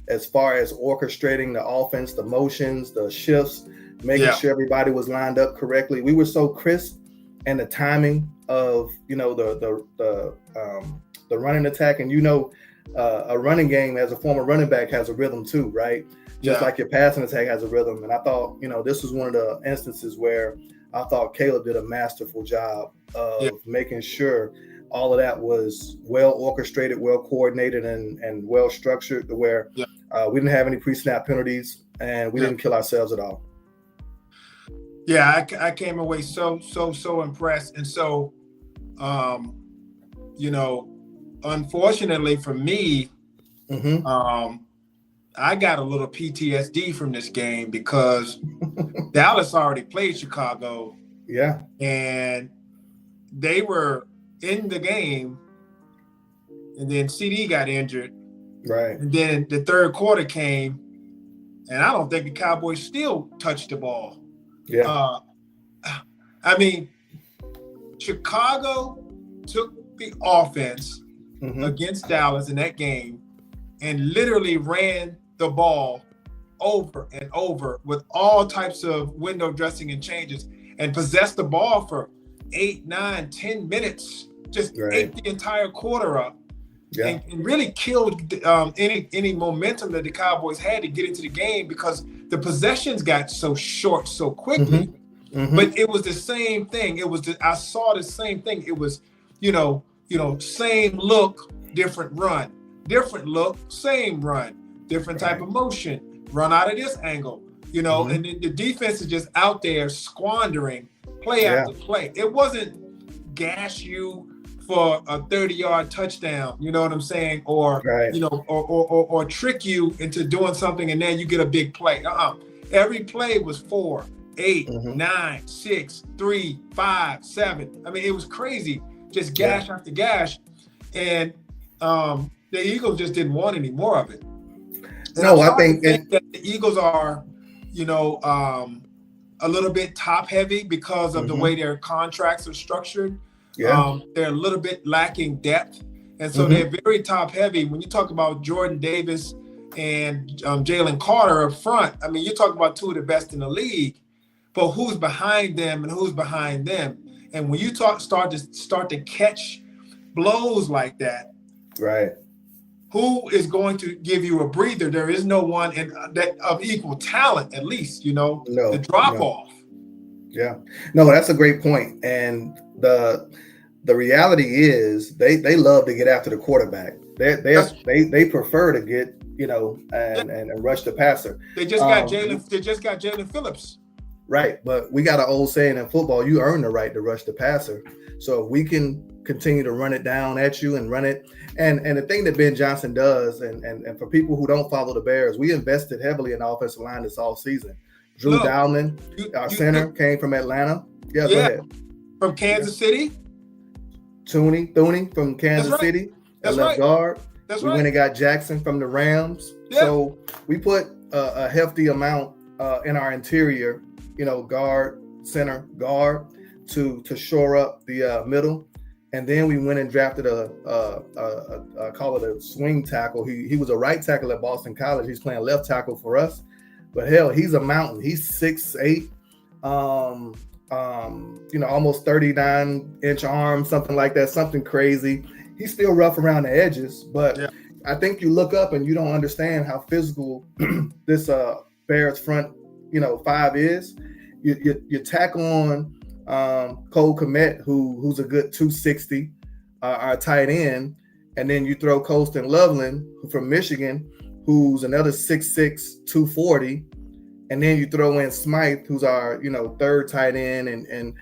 as far as orchestrating the offense, the motions, the shifts, making sure everybody was lined up correctly. We were so crisp, and the timing of, the running attack. And, a running game as a former running back has a rhythm too, right? Just like your passing attack has a rhythm. And I thought, this was one of the instances where I thought Caleb did a masterful job of making sure all of that was well orchestrated, well coordinated, and well structured to where we didn't have any pre-snap penalties, and we didn't kill ourselves at all. Yeah, I came away so impressed. And so You know, unfortunately for me, I got a little PTSD from this game because Dallas already played Chicago. Yeah. And they were in the game, and then CD got injured. Right. And then the third quarter came, and I don't think the Cowboys still touched the ball. Yeah. I mean, Chicago took the offense against Dallas in that game and literally ran the ball over and over with all types of window dressing and changes and possessed the ball for 8, 9, 10 minutes, just ate the entire quarter up. And really killed any momentum that the Cowboys had to get into the game because the possessions got so short so quickly. But it was the same thing. I saw the same thing. It was, same look, different run, different look, same run, different type of motion, run out of this angle, and the defense is just out there squandering play after play. It wasn't gash you for a 30-yard touchdown, you know what I'm saying? Or, or trick you into doing something and then you get a big play. Every play was 4, 8, 9, 6, 3, 5, 7. I mean, it was crazy. Just gash after gash. And the Eagles just didn't want any more of it. And I think that the Eagles are, a little bit top heavy because of the way their contracts are structured. They're a little bit lacking depth. And so they're very top heavy. When you talk about Jordan Davis and Jalen Carter up front, I mean, you talk about two of the best in the league, but who's behind them and who's behind them? And when you start to catch blows like that, who is going to give you a breather? There is no one that of equal talent, at least, the drop off. Yeah, no, that's a great point. And the reality is they love to get after the quarterback. They prefer to get and rush the passer. They just got Jalen Phillips. Right, but we got an old saying in football: you earn the right to rush the passer. So if we can continue to run it down at you and run it, and the thing that Ben Johnson does, and for people who don't follow the Bears, we invested heavily in the offensive line this all season. Drew Dowman, our center, came from Atlanta. Go ahead. From Kansas City. Thuney from Kansas City. That's left guard. We went and got Jackson from the Rams. Yeah. So we put a hefty amount in our interior, guard, center, guard, to shore up the middle. And then we went and drafted call it a swing tackle. He was a right tackle at Boston College. He's playing left tackle for us. But hell, he's a mountain. He's 6'8", almost 39-inch arms, something like that, something crazy. He's still rough around the edges, but I think you look up and you don't understand how physical this Bears front, 5 is. You tack on Cole Kmet, who's a good 260, our tight end, and then you throw Colston Loveland from Michigan, who's another 6'6", 240, and then you throw in Smythe, who's our third tight end, and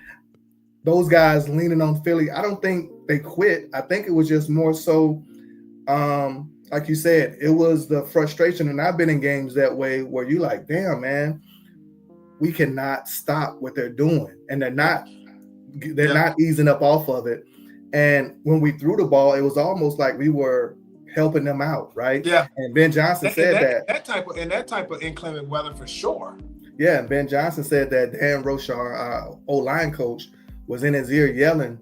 those guys leaning on Philly. I don't think they quit. I think it was just more so, like you said, it was the frustration, and I've been in games that way where you like, damn, man, we cannot stop what they're doing, and they're not easing up off of it. And when we threw the ball, it was almost like we were helping them out, right? Yeah. And Ben Johnson said that type of inclement weather for sure. Yeah, and Ben Johnson said that Dan Rochar, our O-line coach, was in his ear yelling,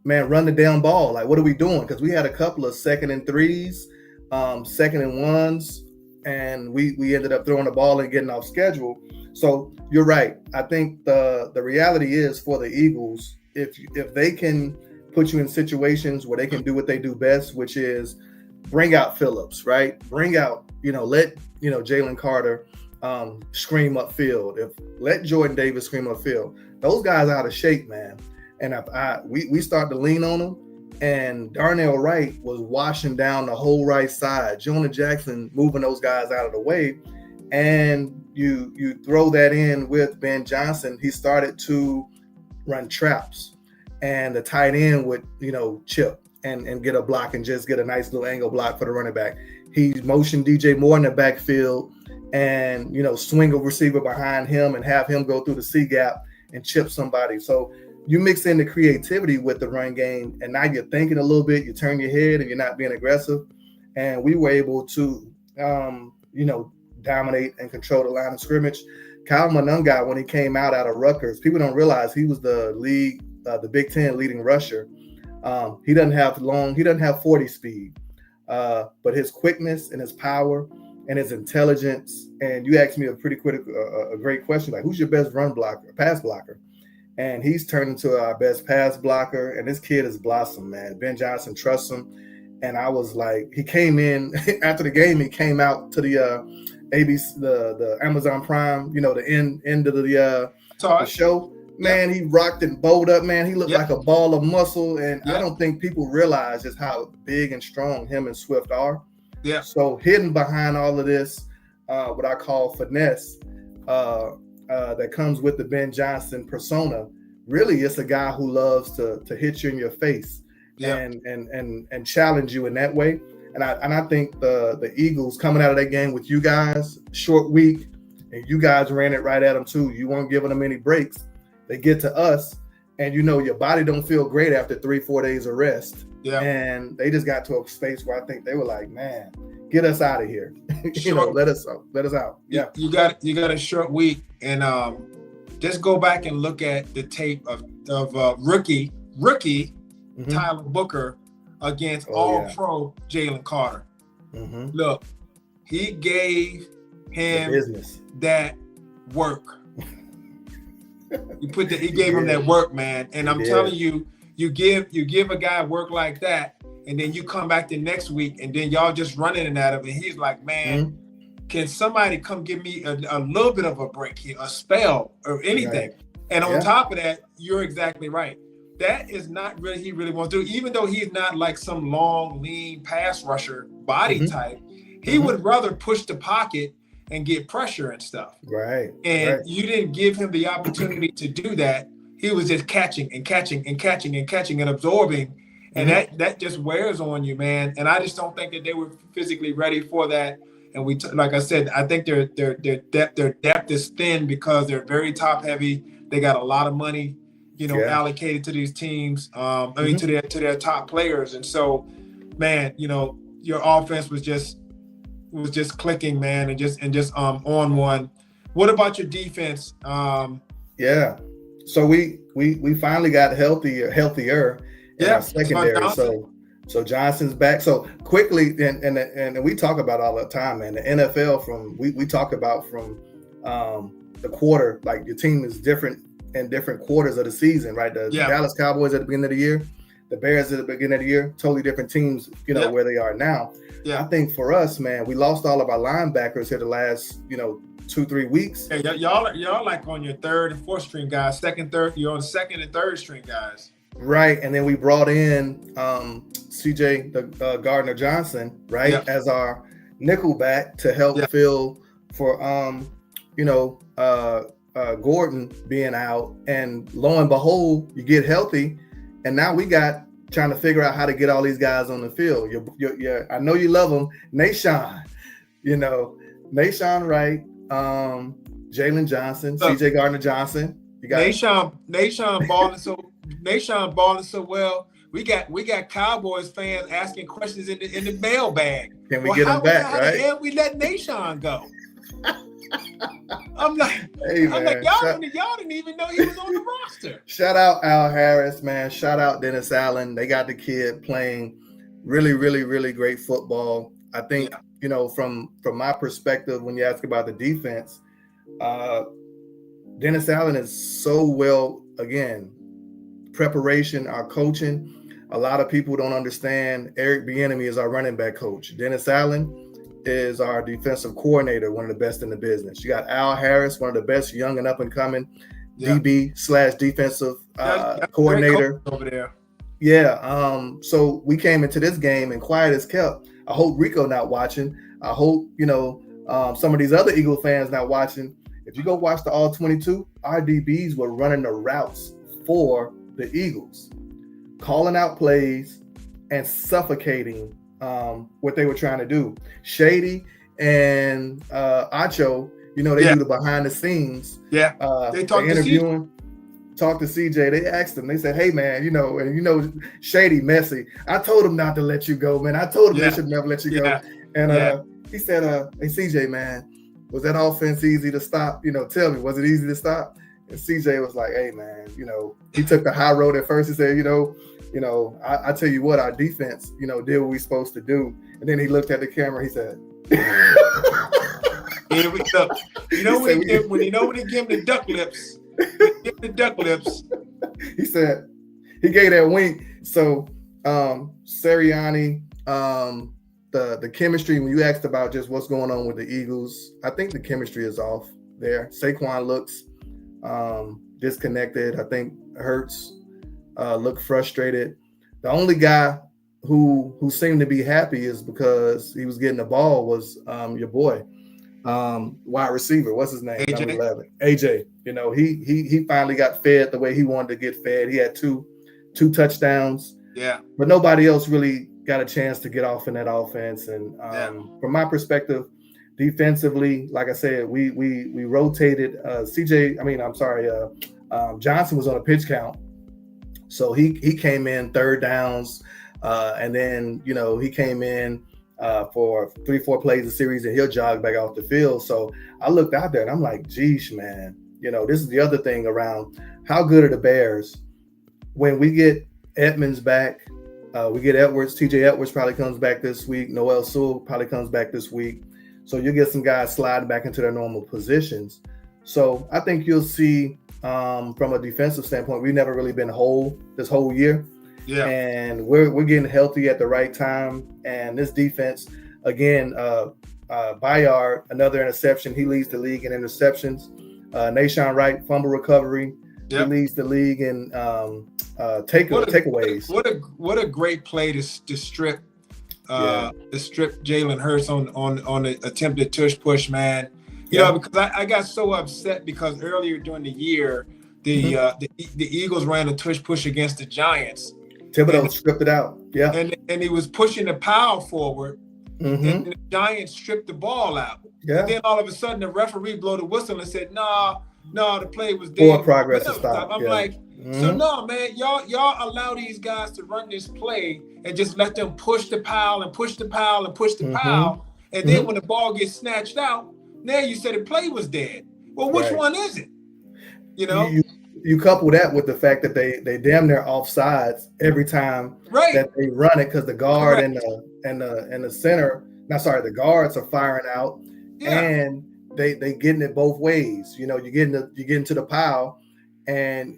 "Man, run the damn ball! Like, what are we doing?" Because we had a couple of 2nd and 3s, 2nd and 1s, and we ended up throwing the ball and getting off schedule. So you're right. I think the reality is for the Eagles, if they can put you in situations where they can do what they do best, which is bring out Phillips, right? Bring out, let Jalen Carter scream upfield. Let Jordan Davis scream upfield. Those guys are out of shape, man. And we start to lean on them, and Darnell Wright was washing down the whole right side. Jonah Jackson moving those guys out of the way, and you throw that in with Ben Johnson. He started to run traps, and the tight end would, chip and get a block and just get a nice little angle block for the running back. He motioned DJ Moore in the backfield and, swing a receiver behind him and have him go through the C gap and chip somebody. So you mix in the creativity with the run game, and now you're thinking a little bit, you turn your head and you're not being aggressive. And we were able to, dominate and control the line of scrimmage. Kyle Monunga, when he came out of Rutgers, people don't realize he was the Big Ten leading rusher. He doesn't have 40 speed, but his quickness and his power and his intelligence. And you asked me a great question, like, who's your best pass blocker? And he's turned into our best pass blocker. And this kid has blossomed, man. Ben Johnson trusts him. And I was like, he came in after the game. He came out to the ABC, the Amazon Prime, the end of the show. Man, he rocked and bowled up, man. He looked like a ball of muscle. And I don't think people realize just how big and strong him and Swift are. Yeah. So hidden behind all of this, what I call finesse, that comes with the Ben Johnson persona, really it's a guy who loves to hit you in your face and challenge you in that way. And I think the Eagles coming out of that game with you guys, short week, and you guys ran it right at them too. You weren't giving them any breaks. They get to us, and your body don't feel great after 3-4 days of rest. Yeah. And they just got to a space where I think they were like, man, get us out of here. Let us out. Yeah. You got a short week, and just go back and look at the tape of rookie mm-hmm. Tyler Booker against All-Pro Jalen Carter. Mm-hmm. Look, he gave him that work. He gave him that work, man. And I'm telling you, you give a guy work like that, and then you come back the next week, and then y'all just running and at him, and he's like, man, can somebody come give me a little bit of a break here, a spell or anything? Right. And on top of that, you're exactly right. That is not really he really wants to do. Even though he's not like some long, lean pass rusher body type, he would rather push the pocket and get pressure and stuff. Right. And you didn't give him the opportunity to do that. He was just catching and absorbing. And that just wears on you, man. And I just don't think that they were physically ready for that. And like I said, I think their depth is thin because they're very top heavy. They got a lot of money, allocated to these teams. To their top players. And so, man, your offense was just clicking, man, and just on one. What about your defense? So we finally got healthier in our secondary. So Johnson's back. So quickly, and we talk about all the time, man. The NFL we talk about from the quarter, like your team is different in different quarters of the season, right? The Dallas Cowboys at the beginning of the year, the Bears at the beginning of the year, totally different teams, where they are now. Yeah. I think for us, man, we lost all of our linebackers here the last, 2-3 weeks. Yeah, y'all like on your third and fourth string guys, you're on second and third string guys. Right. And then we brought in CJ Gardner Johnson, right, as our nickel back to help fill for Gordon being out. And lo and behold, you get healthy, and now we got trying to figure out how to get all these guys on the field. I know you love them. Nahshon Wright, Jalen Johnson, CJ Gardner Johnson. You got Nahshon balling so well. We got Cowboys fans asking questions in the mailbag. Can we get him back? How right? the hell we let Nahshon go? I'm like, y'all didn't even know he was on the roster. Shout out Al Harris, man. Shout out Dennis Allen. They got the kid playing really, really, really great football. I think, from my perspective, when you ask about the defense, Dennis Allen is so well, again, preparation, our coaching. A lot of people don't understand Eric Bieniemy is our running back coach. Dennis Allen is our defensive coordinator, one of the best in the business. You got Al Harris, one of the best young and up and coming DB/defensive coordinator over there. Yeah. So we came into this game and quiet as kept. I hope Rico not watching. I hope, some of these other Eagle fans not watching. If you go watch the All 22, our DBs were running the routes for the Eagles, calling out plays and suffocating what they were trying to do. Shady and Acho, they do the behind the scenes. Yeah, they interviewing. Talk to CJ. They asked him. They said, "Hey man, Shady, messy. I told him not to let you go, man. I told him they should never let you go." And he said, "Hey CJ, man, was that offense easy to stop? Tell me, was it easy to stop?" And CJ was like, "Hey man, he took the high road at first. He said, I tell you what, our defense, did what we supposed to do." And then he looked at the camera. He said, "Here we go." When he gave him the duck lips. The duck lips. He said he gave that wink. So Sirianni, the chemistry, when you asked about just what's going on with the Eagles, I think the chemistry is off there. Saquon looks disconnected. I think Hurts looked frustrated. The only guy who seemed to be happy is because he was getting the ball was your boy, wide receiver. What's his name? AJ. Number 11. AJ. He finally got fed the way he wanted to get fed. He had two touchdowns. Yeah. But nobody else really got a chance to get off in that offense. And from my perspective, defensively, like I said, we rotated. Johnson was on a pitch count, so he came in third downs, and then he came in for 3-4 plays a series, and he'll jog back off the field. So I looked out there and I'm like, geesh, man, this is the other thing around how good are the Bears when we get Edmonds back. We get Edwards. TJ Edwards probably comes back this week. Noel Sewell probably comes back this week. So you'll get some guys sliding back into their normal positions. So I think you'll see from a defensive standpoint, we've never really been whole this whole year. Yeah. And we're getting healthy at the right time. And this defense, again, Bayard, another interception. He leads the league in interceptions. Nashawn Wright, fumble recovery. Yep. He leads the league in takeaways. What a great play to strip Jalen Hurts on the attempted tush push, man. Because I got so upset because earlier during the year, the Eagles ran a tush push against the Giants. Thibodeau stripped it out. Yeah. And he was pushing the power forward. And the Giants stripped the ball out. Yeah. And then all of a sudden the referee blew the whistle and said, no, the play was dead. More progress to stop. I'm like, so no, man, y'all allow these guys to run this play and just let them push the pile and push the pile and push the pile. And then when the ball gets snatched out, now you said the play was dead. Well, which one is it? You couple that with the fact that they damn near offsides every time that they run it, because the guard and the center, the guards are firing out, and they getting it both ways. You get into the pile, and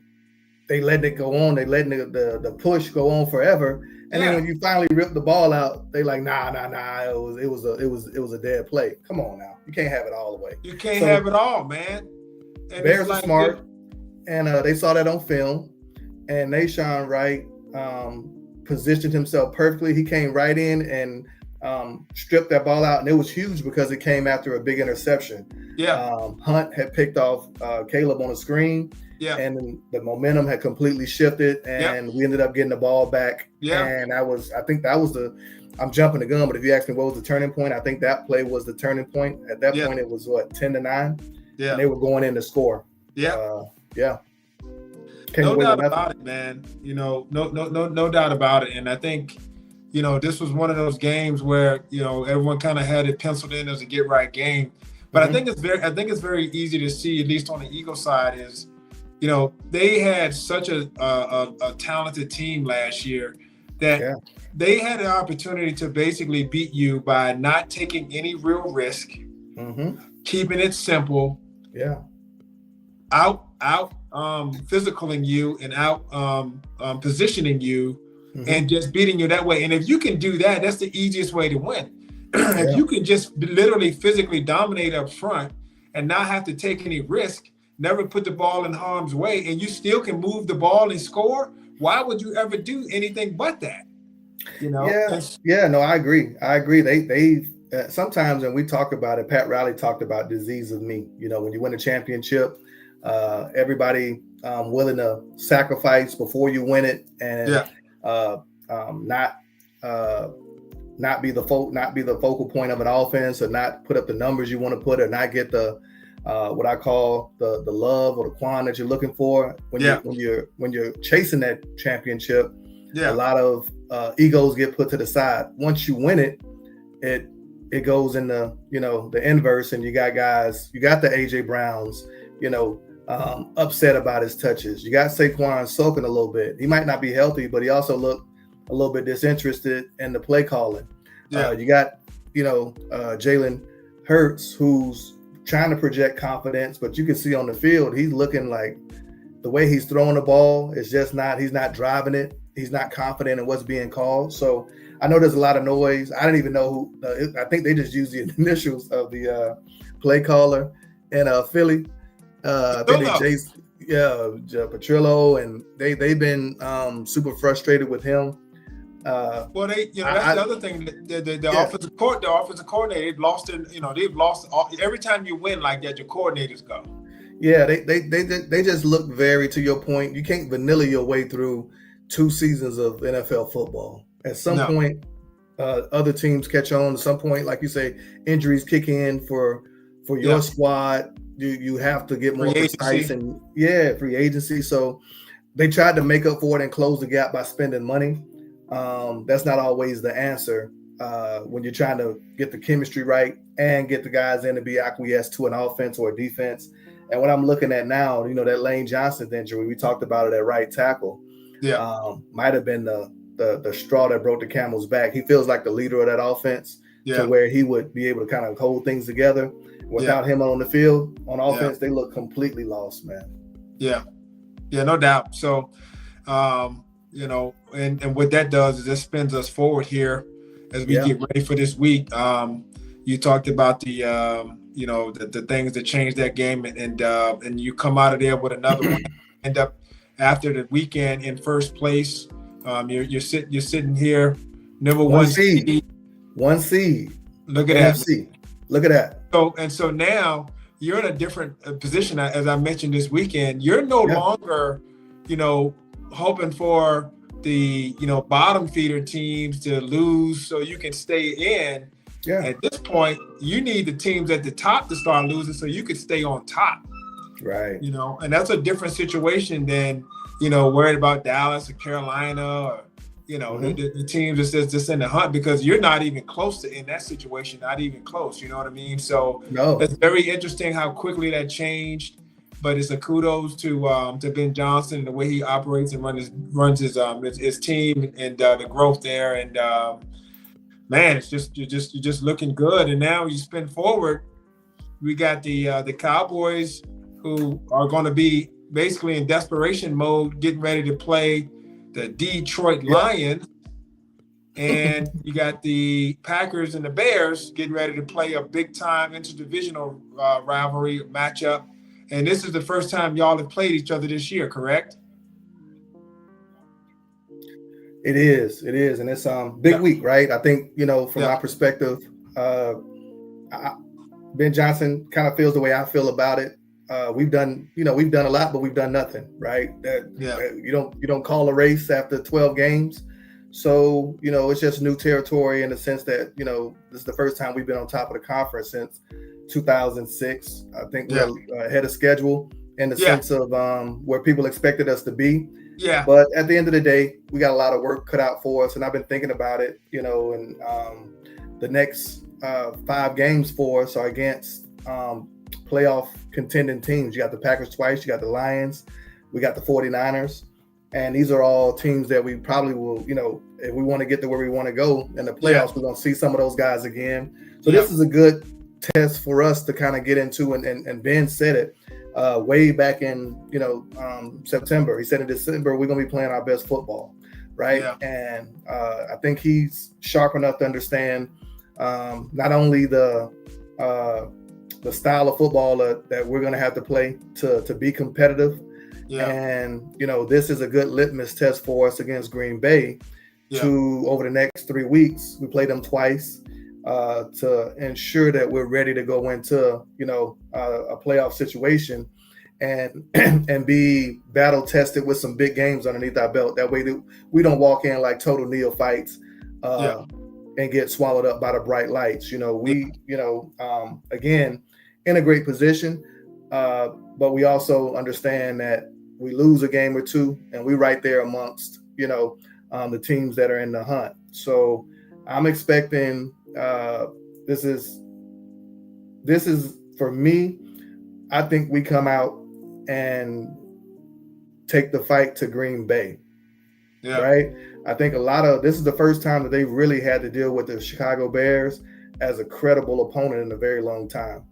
they letting it go on. They letting the push go on forever, and then when you finally rip the ball out, they like nah. It was a dead play. Come on now, you can't have it all the way. You can't have it all, man. And Bears are smart. And they saw that on film, and Nashawn Wright positioned himself perfectly. He came right in and stripped that ball out, and it was huge because it came after a big interception. Yeah. Hunt had picked off Caleb on the screen, and then the momentum had completely shifted, and we ended up getting the ball back. Yeah. And I think that was I'm jumping the gun, but if you ask me what was the turning point, I think that play was the turning point. At that point, it was 10-9. Yeah. And they were going in to score. Yeah. Yeah. No doubt about it, man. No doubt about it. And I think, this was one of those games where, everyone kind of had it penciled in as a get right game. But I think it's very easy to see, at least on the Eagles side, is, they had such a talented team last year that they had an opportunity to basically beat you by not taking any real risk, keeping it simple. Yeah. Out physicaling you and out positioning you and just beating you that way. And if you can do that, that's the easiest way to win. If you can just literally physically dominate up front and not have to take any risk, never put the ball in harm's way, and you still can move the ball and score, why would you ever do anything but that? No, I agree. They sometimes, and we talk about it, Pat Riley talked about disease of me. When you win a championship, everybody willing to sacrifice before you win it, and Yeah. not not be the focal point of an offense, or not put up the numbers you want to put, or not get the what I call the love or the quan that you're looking for when Yeah. you're chasing that championship. A Yeah. lot of egos get put to the side. Once you win it, it goes in the the inverse, and you got the AJ Browns, upset about his touches. You got Saquon sulking a little bit. He might not be healthy, but he also looked a little bit disinterested in the play calling. Yeah. You got Jalen Hurts, who's trying to project confidence, but you can see on the field he's looking like the way he's throwing the ball is just not. He's not driving it. He's not confident in what's being called. So I know there's a lot of noise. I didn't even know who. I think they just used the initials of the play caller in Philly. I think Petrillo, and they've been super frustrated with him. Well, that's the other thing. The offensive coordinator, they've lost it. They've lost every time you win like that. Your coordinators go. Yeah, they just look very, to your point. You can't vanilla your way through 2 seasons of NFL football. At some point, other teams catch on. At some point, like you say, injuries kick in for your squad. You have to get more precise and free agency. So they tried to make up for it and close the gap by spending money. That's not always the answer when you're trying to get the chemistry right and get the guys in to be acquiesced to an offense or a defense. And what I'm looking at now, that Lane Johnson injury, we talked about it at right tackle. Might have been the straw that broke the camel's back. He feels like the leader of that offense to where he would be able to kind of hold things together. Without him on the field, on offense, they look completely lost, man. Yeah, no doubt. So, and what that does is it spins us forward here as we get ready for this week. You talked about the the things that changed that game, and you come out of there with another one. End up after the weekend in first place. You're sitting here, number one seed. One seed. Look at that. Look at that. So now you're in a different position. As I mentioned this weekend, you're no longer, hoping for the bottom feeder teams to lose so you can stay in. Yeah. At this point, you need the teams at the top to start losing so you can stay on top. Right. And that's a different situation than worried about Dallas or Carolina or the teams that's just in the hunt, because you're not even close to in that situation, not even close. You know what I mean? So it's very interesting how quickly that changed. But it's a kudos to Ben Johnson and the way he operates and runs his team and the growth there. And man, it's you're just looking good. And now you spin forward, we got the Cowboys, who are going to be basically in desperation mode, getting ready to play the Detroit Lions. And you got the Packers and the Bears getting ready to play a big-time interdivisional rivalry matchup. And this is the first time y'all have played each other this year, correct? It is, and it's big week, right? I think from my perspective, Ben Johnson kind of feels the way I feel about it. We've done a lot, but we've done nothing, right? You don't call a race after 12 games. So, it's just new territory in the sense that, this is the first time we've been on top of the conference since 2006. I think we're ahead of schedule in the sense of where people expected us to be. Yeah. But at the end of the day, we got a lot of work cut out for us. And I've been thinking about it, and the next 5 games for us are against playoff contending teams. You got the Packers twice, you got the Lions, we got the 49ers. And these are all teams that we probably will, if we want to get to where we want to go in the playoffs, we're going to see some of those guys again. So this is a good test for us to kind of get into. And Ben said it way back in, September. He said in December, we're going to be playing our best football, right? Yeah. And I think he's sharp enough to understand not only the style of football that we're going to have to play to be competitive. Yeah. And, this is a good litmus test for us against Green Bay to, over the next 3 weeks, we play them twice to ensure that we're ready to go into, a playoff situation. and and be battle tested with some big games underneath our belt. That way that we don't walk in like total neophytes and get swallowed up by the bright lights. We again, in a great position, but we also understand that we lose a game or two and we right there amongst the teams that are in the hunt. So I'm expecting this is for me. I think we come out and take the fight to Green Bay. Yeah. Right. I think this is the first time that they really had to deal with the Chicago Bears as a credible opponent in a very long time.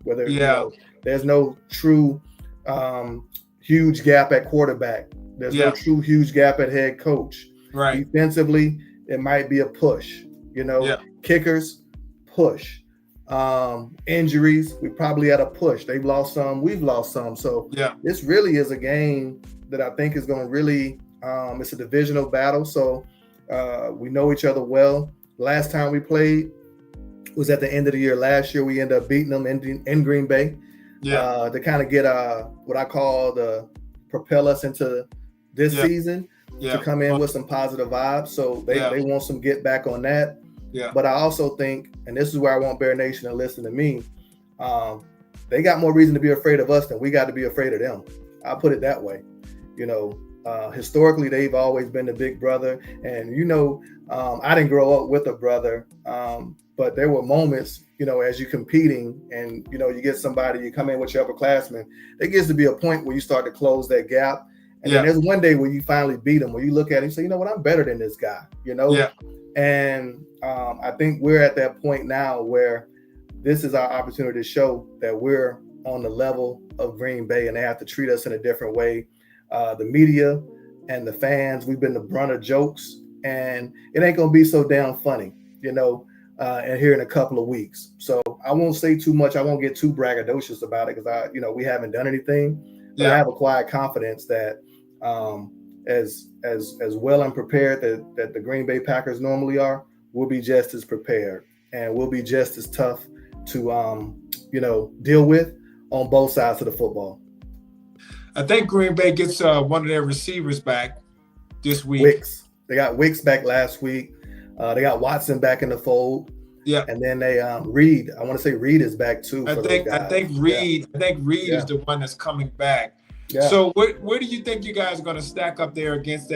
There's no true huge gap at quarterback. There's no true huge gap at head coach. Right. Defensively, it might be a push. Kickers, push. Injuries, we probably had a push. They've lost some, we've lost some. So this really is a game that I think is going to really it's a divisional battle. So we know each other well. Last time we played was at the end of the year. Last year we ended up beating them in Green Bay to kind of get what I call propel us into this season to come in with some positive vibes. So they want some get back on that. Yeah. But I also think, and this is where I want Bear Nation to listen to me, they got more reason to be afraid of us than we got to be afraid of them. I'll put it that way. Historically, they've always been the big brother. And, I didn't grow up with a brother, but there were moments, as you're competing and, you get somebody, you come in with your upperclassmen, there gets to be a point where you start to close that gap. And then there's one day where you finally beat them, where you look at him and say, you know what, I'm better than this guy, And I think we're at that point now where this is our opportunity to show that we're on the level of Green Bay and they have to treat us in a different way. The media and the fans, we've been the brunt of jokes, and it ain't going to be so damn funny, and here in a couple of weeks. So I won't say too much. I won't get too braggadocious about it because we haven't done anything. But I have a quiet confidence that as well and prepared that the Green Bay Packers normally are, we'll be just as prepared and we'll be just as tough to deal with on both sides of the football. I think Green Bay gets one of their receivers back this week. Wicks. They got Wicks back last week. They got Watson back in the fold. Yeah. And then they Reed. I want to say Reed is back too. I think Reed is the one that's coming back. Yeah. So where do you think you guys are going to stack up there against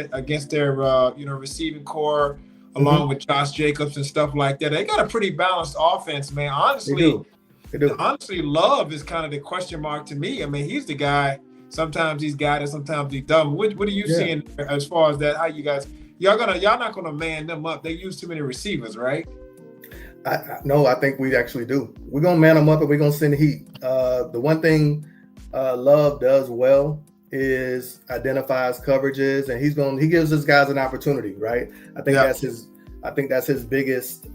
their receiving core, along with Josh Jacobs and stuff like that? They got a pretty balanced offense, man. Honestly, they do. Honestly, Love is kind of the question mark to me. I mean, he's the guy. Sometimes he's got it, sometimes he's dumb. What are you seeing as far as that? How you guys y'all not gonna man them up? They use too many receivers, right? No, I think we actually do. We're gonna man them up and we're gonna send heat. The one thing Love does well is identifies coverages, and he gives his guys an opportunity, right? I think that's his biggest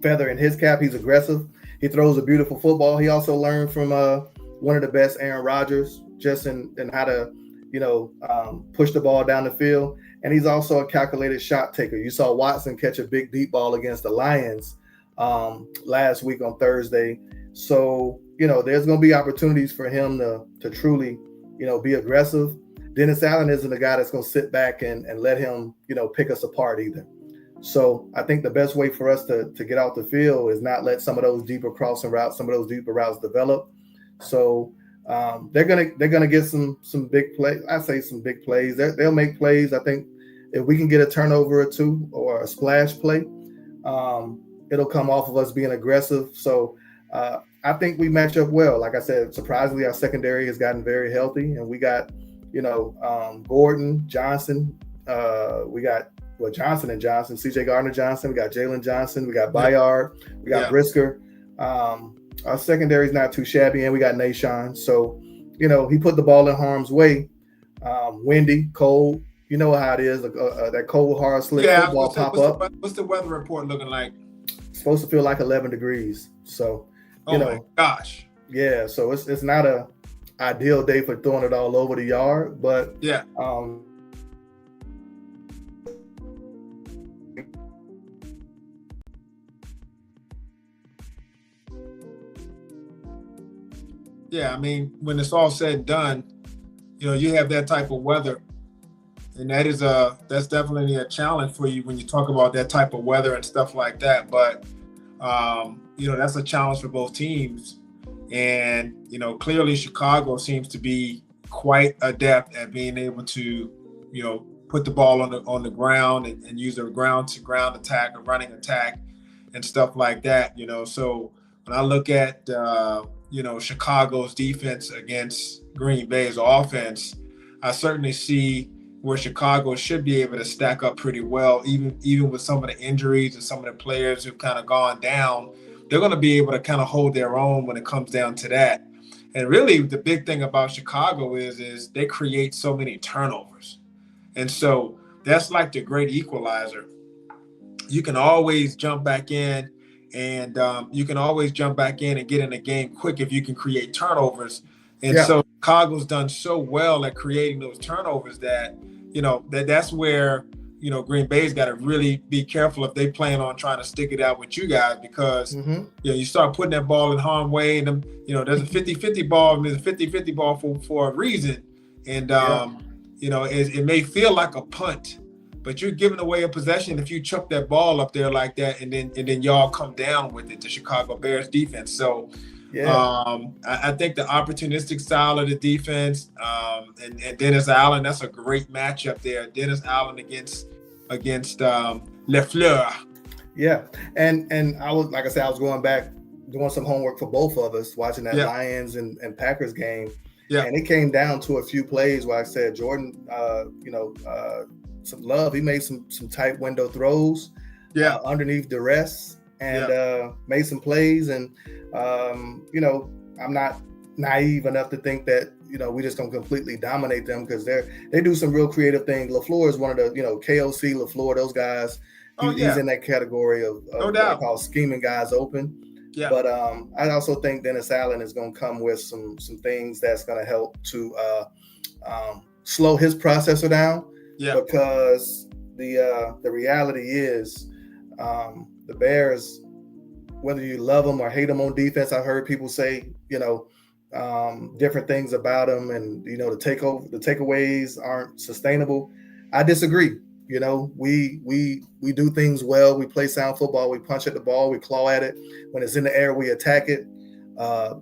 feather in his cap. He's aggressive. He throws a beautiful football. He also learned from one of the best, Aaron Rodgers, just in how to push the ball down the field. And he's also a calculated shot taker. You saw Watson catch a big deep ball against the Lions last week on Thursday. So, there's going to be opportunities for him to truly, be aggressive. Dennis Allen isn't a guy that's going to sit back and let him, pick us apart either. So I think the best way for us to get out the field is not let some of those deeper crossing routes, some of those deeper routes develop. So they're gonna get some big plays. I say some big plays. They'll make plays. I think if we can get a turnover or two or a splash play, it'll come off of us being aggressive. So I think we match up well. Like I said, surprisingly, our secondary has gotten very healthy, and we got Gordon, Johnson. We got Johnson and Johnson, C.J. Gardner-Johnson. We got Jalen Johnson. We got Bayard. We got Brisker. Our secondary is not too shabby, and we got Nashawn. So, he put the ball in harm's way. Windy, cold. You know how it is. That cold, hard, slick football pop up. What's the weather report looking like? It's supposed to feel like 11 degrees. So, my gosh. Yeah. So it's not a ideal day for throwing it all over the yard, but Yeah, I mean, when it's all said and done, you have that type of weather, and that's definitely a challenge for you when you talk about that type of weather and stuff like that. But that's a challenge for both teams, and clearly Chicago seems to be quite adept at being able to put the ball on the ground and use a ground to ground attack, a running attack, and stuff like that. So when I look at Chicago's defense against Green Bay's offense, I certainly see where Chicago should be able to stack up pretty well, even with some of the injuries and some of the players who've kind of gone down. They're going to be able to kind of hold their own when it comes down to that. And really, the big thing about Chicago is they create so many turnovers. And so that's like the great equalizer. You can always jump back in, and get in the game quick if you can create turnovers. And so Chicago's done so well at creating those turnovers that that's where Green Bay's got to really be careful if they plan on trying to stick it out with you guys, because you start putting that ball in harm's way, and there's a 50-50 ball. There's a 50-50 ball for a reason, and it may feel like a punt, but you're giving away a possession if you chuck that ball up there like that, and then y'all come down with it, the Chicago Bears defense. So I think the opportunistic style of the defense, and Dennis Allen, that's a great matchup there. Dennis Allen against LeFleur. Yeah, and I was, like I said, I was going back doing some homework for both of us, watching that Lions and Packers game. Yeah, and it came down to a few plays where I said Jordan, some love. He made some tight window throws, underneath duress, and made some plays. And I'm not naive enough to think that we just gonna completely dominate them, because they do some real creative things. LaFleur is one of the KOC, LaFleur, those guys. He's in that category of no doubt, what I call scheming guys open. Yeah. But I also think Dennis Allen is going to come with some things that's going to help to slow his processor down. Yeah. Because the reality is the Bears, whether you love them or hate them on defense, I've heard people say different things about them, and the takeaways aren't sustainable. I disagree. We do things well. We play sound football. We punch at the ball. We claw at it. When it's in the air, we attack it.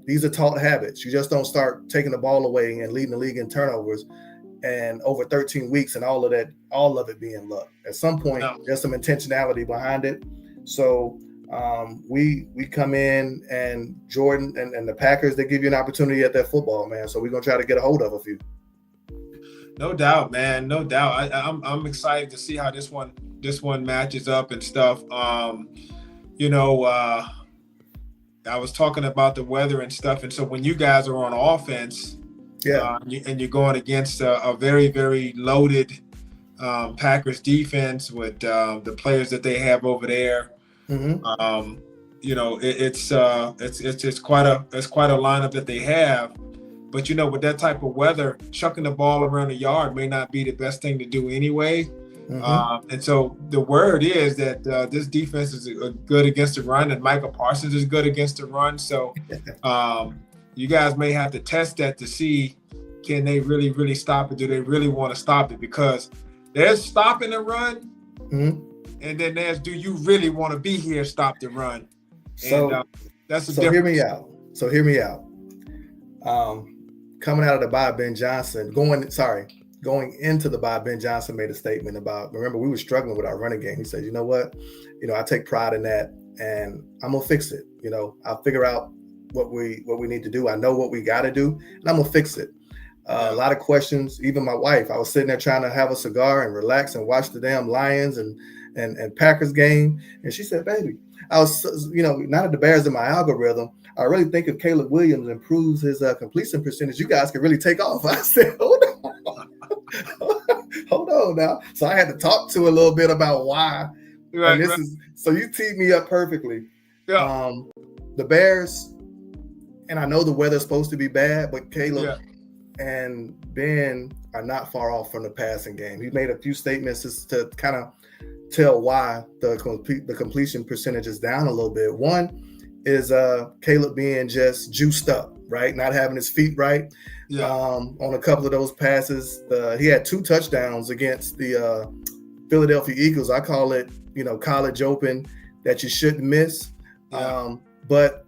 These are taught habits. You just don't start taking the ball away and leading the league in turnovers, and over 13 weeks and all of it being luck. At some point, there's some intentionality behind it. So we come in, and Jordan and the Packers, they give you an opportunity at that football, man. So we're gonna try to get a hold of a few. No doubt, man. No doubt. I'm excited to see how this one matches up and stuff. I was talking about the weather and stuff, and so when you guys are on offense, and you're going against a very, very loaded Packers defense with the players that they have over there, it's quite a lineup that they have. But with that type of weather, chucking the ball around the yard may not be the best thing to do anyway. And so the word is that this defense is good against the run, and Michael Parsons is good against the run. So you guys may have to test that to see, can they really, really stop it? Do they really want to stop it? Because there's stopping the run, and then there's, do you really want to be here, stop the run? And that's the difference. Hear me out. Coming out of the bye, Ben Johnson, going into the bye, Ben Johnson made a statement about, remember, we were struggling with our running game. He said, you know what? I take pride in that, and I'm going to fix it. I'll figure out what we need to do. I know what we got to do, and I'm going to fix it. A lot of questions, even my wife, I was sitting there trying to have a cigar and relax and watch the damn Lions and Packers game. And she said, baby, I was, now that the Bears in my algorithm, I really think if Caleb Williams improves his completion percentage, you guys can really take off. I said, hold on now. So I had to talk to a little bit about why. Right, and so you teed me up perfectly. Yeah. The Bears, and I know the weather's supposed to be bad, but Caleb and Ben are not far off from the passing game. He made a few statements just to kind of tell why the completion percentage is down a little bit. One is Caleb being just juiced up, right? Not having his feet right. On a couple of those passes, he had 2 touchdowns against the Philadelphia Eagles. I call it, college open that you shouldn't miss. But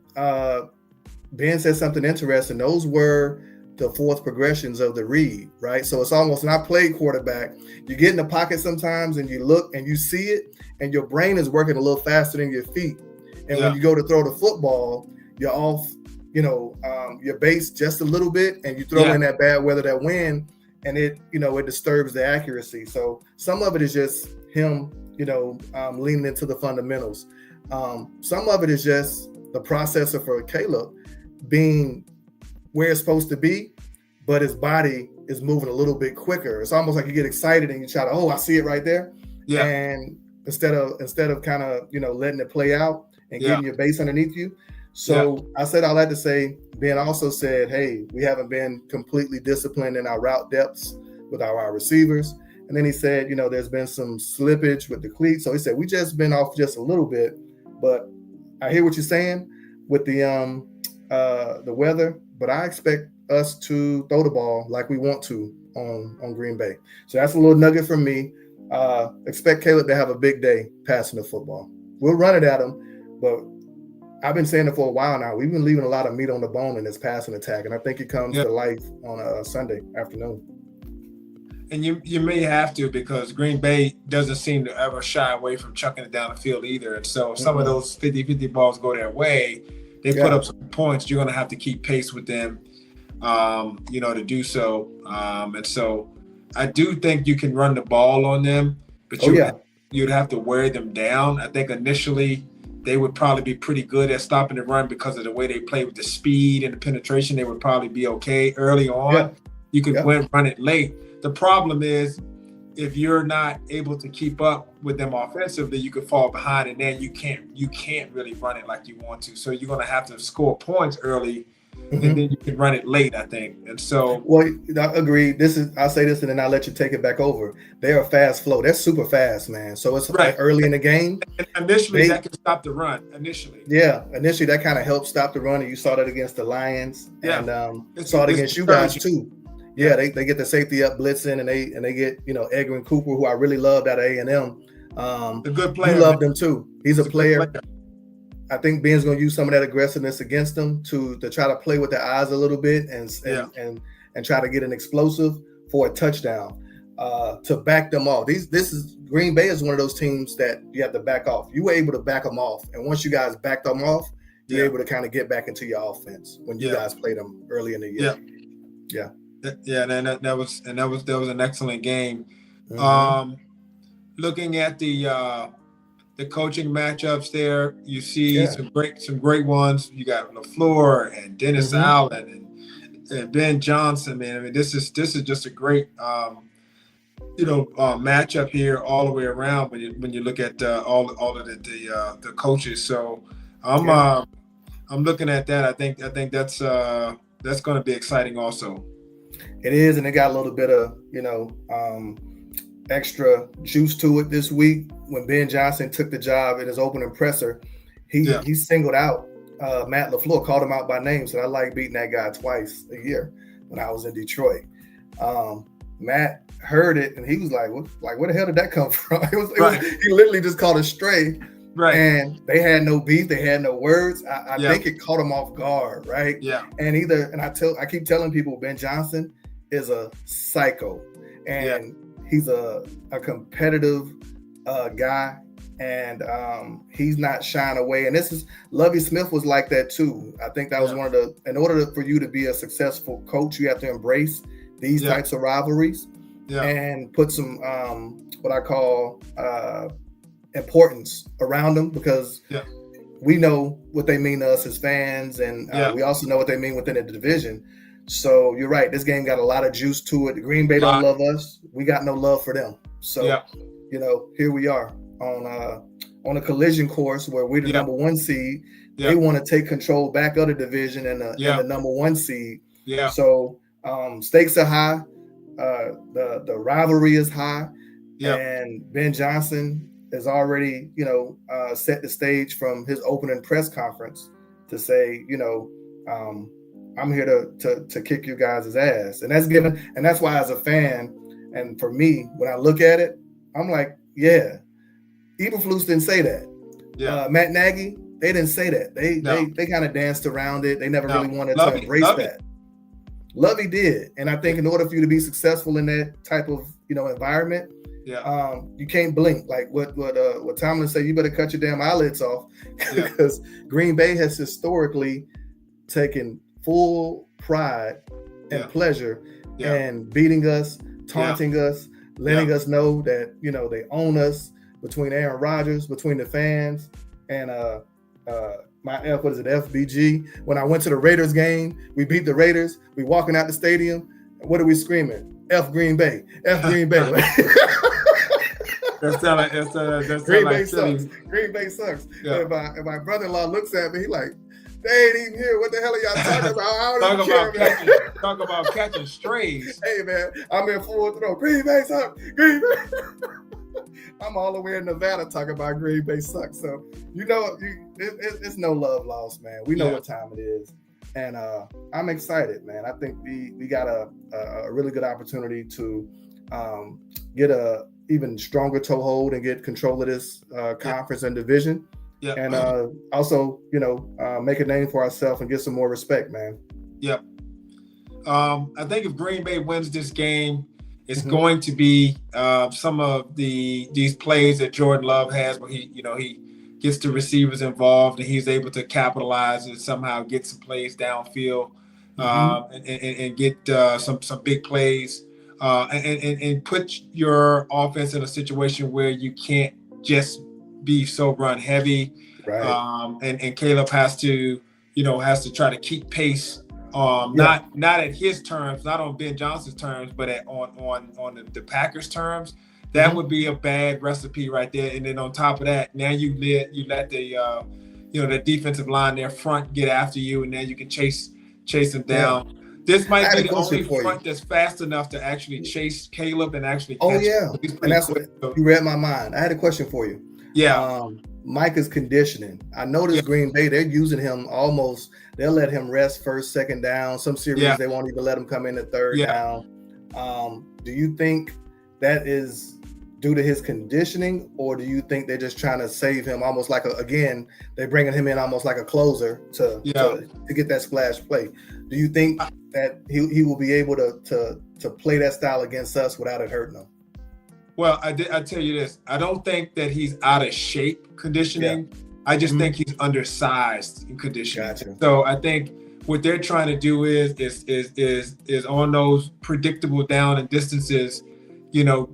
Ben said something interesting. Those were the fourth progressions of the read, right? So it's almost, and I played quarterback. You get in the pocket sometimes and you look and you see it, and your brain is working a little faster than your feet. And when you go to throw the football, you're off, your base just a little bit, and you throw in that bad weather, that wind, and it disturbs the accuracy. So some of it is just him, leaning into the fundamentals. Some of it is just the processor for Caleb being where it's supposed to be, but his body is moving a little bit quicker. It's almost like you get excited and you try to, I see it right there. Yeah. And instead of kind of, letting it play out and getting your base underneath you. So I said all that to say, Ben also said, hey, we haven't been completely disciplined in our route depths with our receivers. And then he said, there's been some slippage with the cleats. So he said, we just been off just a little bit, but I hear what you're saying with the weather, but I expect us to throw the ball like we want to on Green Bay. So that's a little nugget from me. Expect Caleb to have a big day passing the football. We'll run it at him, but I've been saying it for a while now. We've been leaving a lot of meat on the bone in this passing attack, and I think it comes to life on a Sunday afternoon. And you may have to, because Green Bay doesn't seem to ever shy away from chucking it down the field either. And so if some of those 50-50 balls go their way, they put up some points. You're going to have to keep pace with them, to do so. And so I do think you can run the ball on them, but you'd have to wear them down. I think initially they would probably be pretty good at stopping the run because of the way they play with the speed and the penetration. They would probably be okay early on. Yeah. You could run it late. The problem is, if you're not able to keep up with them offensively, you could fall behind, and then you can't really run it like you want to. So you're going to have to score points early, and then you can run it late, I think. And so, well, I agree. I'll say this, and then I'll let you take it back over. They're a fast flow. They're super fast, man. So it's like early in the game. And initially, that can stop the run. Initially that kind of helped stop the run, and you saw that against the Lions, and saw it against you guys too. Yeah, they get the safety up blitzing, and they get Edgar and Cooper, who I really loved out of A&M. A good player. You loved him too. He's a player. I think Ben's going to use some of that aggressiveness against them to try to play with their eyes a little bit and try to get an explosive for a touchdown to back them off. Green Bay is one of those teams that you have to back off. You were able to back them off, and once you guys backed them off, you're able to kind of get back into your offense when you guys played them early in the year. And that was an excellent game. Looking at the coaching matchups there, you see some great ones. You got LaFleur and Dennis Allen and Ben Johnson. Man, I mean, this is just a great matchup here all the way around when you look at all of the coaches. So I'm looking at that. I think that's going to be exciting also. It is, and it got a little bit of, extra juice to it this week. When Ben Johnson took the job in his opening presser, he singled out Matt LaFleur, called him out by name, said, I like beating that guy twice a year when I was in Detroit. Matt heard it, and he was like, where the hell did that come from? He literally just called it stray. Right. And they had no beef. They had no words. I think it caught him off guard. Right. Yeah. And I keep telling people, Ben Johnson is a psycho, and he's a competitive guy, and he's not shying away. And Lovie Smith was like that too. I think that was one of in order for you to be a successful coach, you have to embrace these types of rivalries and put some, what I call, importance around them, because we know what they mean to us as fans, and we also know what they mean within the division. So you're right. This game got a lot of juice to it. The Green Bay don't love us. We got no love for them. So, here we are on a collision course where we're the number one seed. They want to take control back of the division and the number one seed. Yeah. So stakes are high. The rivalry is high. Yeah. And Ben Johnson has already, set the stage from his opening press conference to say, I'm here to kick you guys' ass. And that's why as a fan, and for me, when I look at it, I'm like, yeah, Eberflus didn't say that. Yeah. Matt Nagy, they didn't say that. They kind of danced around it. They never really wanted to embrace that. Lovey did. And I think in order for you to be successful in that type of, environment, you can't blink. Like what Tomlin said, you better cut your damn eyelids off, because Green Bay has historically taken full pride and pleasure in beating us, taunting us, letting us know that, they own us, between Aaron Rodgers, between the fans, and FBG. When I went to the Raiders game, we beat the Raiders. We walking out the stadium. What are we screaming? F Green Bay. F Green Bay. Green Bay sucks. Green Bay sucks. Yeah. And my brother-in-law looks at me, he like, they ain't even here. What the hell are y'all talking about? I don't even care, talk about catching strays. Hey, man, I'm in full throw. Green Bay sucks. Green Bay. I'm all the way in Nevada talking about Green Bay sucks. So, it's no love lost, man. We know what time it is. And I'm excited, man. I think we got a really good opportunity to get a even stronger toehold and get control of this conference and division. Yep. And also, make a name for ourselves and get some more respect, man. Yep. I think if Green Bay wins this game, it's going to be some of these plays that Jordan Love has, where he gets the receivers involved and he's able to capitalize and somehow get some plays downfield and get some big plays and put your offense in a situation where you can't just be so run heavy. Right. And Caleb has to try to keep pace. Not at his terms, not on Ben Johnson's terms, but on the Packers' terms. That would be a bad recipe right there. And then on top of that, now you let the the defensive line there front get after you, and then you can chase them down. Yeah. This might be the only front that's fast enough to actually chase Caleb and actually catch him. And that's what you read my mind. I had a question for you. Yeah. Micah's conditioning. I noticed Green Bay, they're using him almost. They'll let him rest first, second down. Some series they won't even let him come in the third down. Do you think that is due to his conditioning, or do you think they're just trying to save him, almost like they're bringing him in almost like a closer to get that splash play? Do you think that he will be able to play that style against us without it hurting him? Well, I tell you this. I don't think that he's out of shape conditioning. Yeah. I just think he's undersized in conditioning. Gotcha. So I think what they're trying to do is on those predictable down and distances,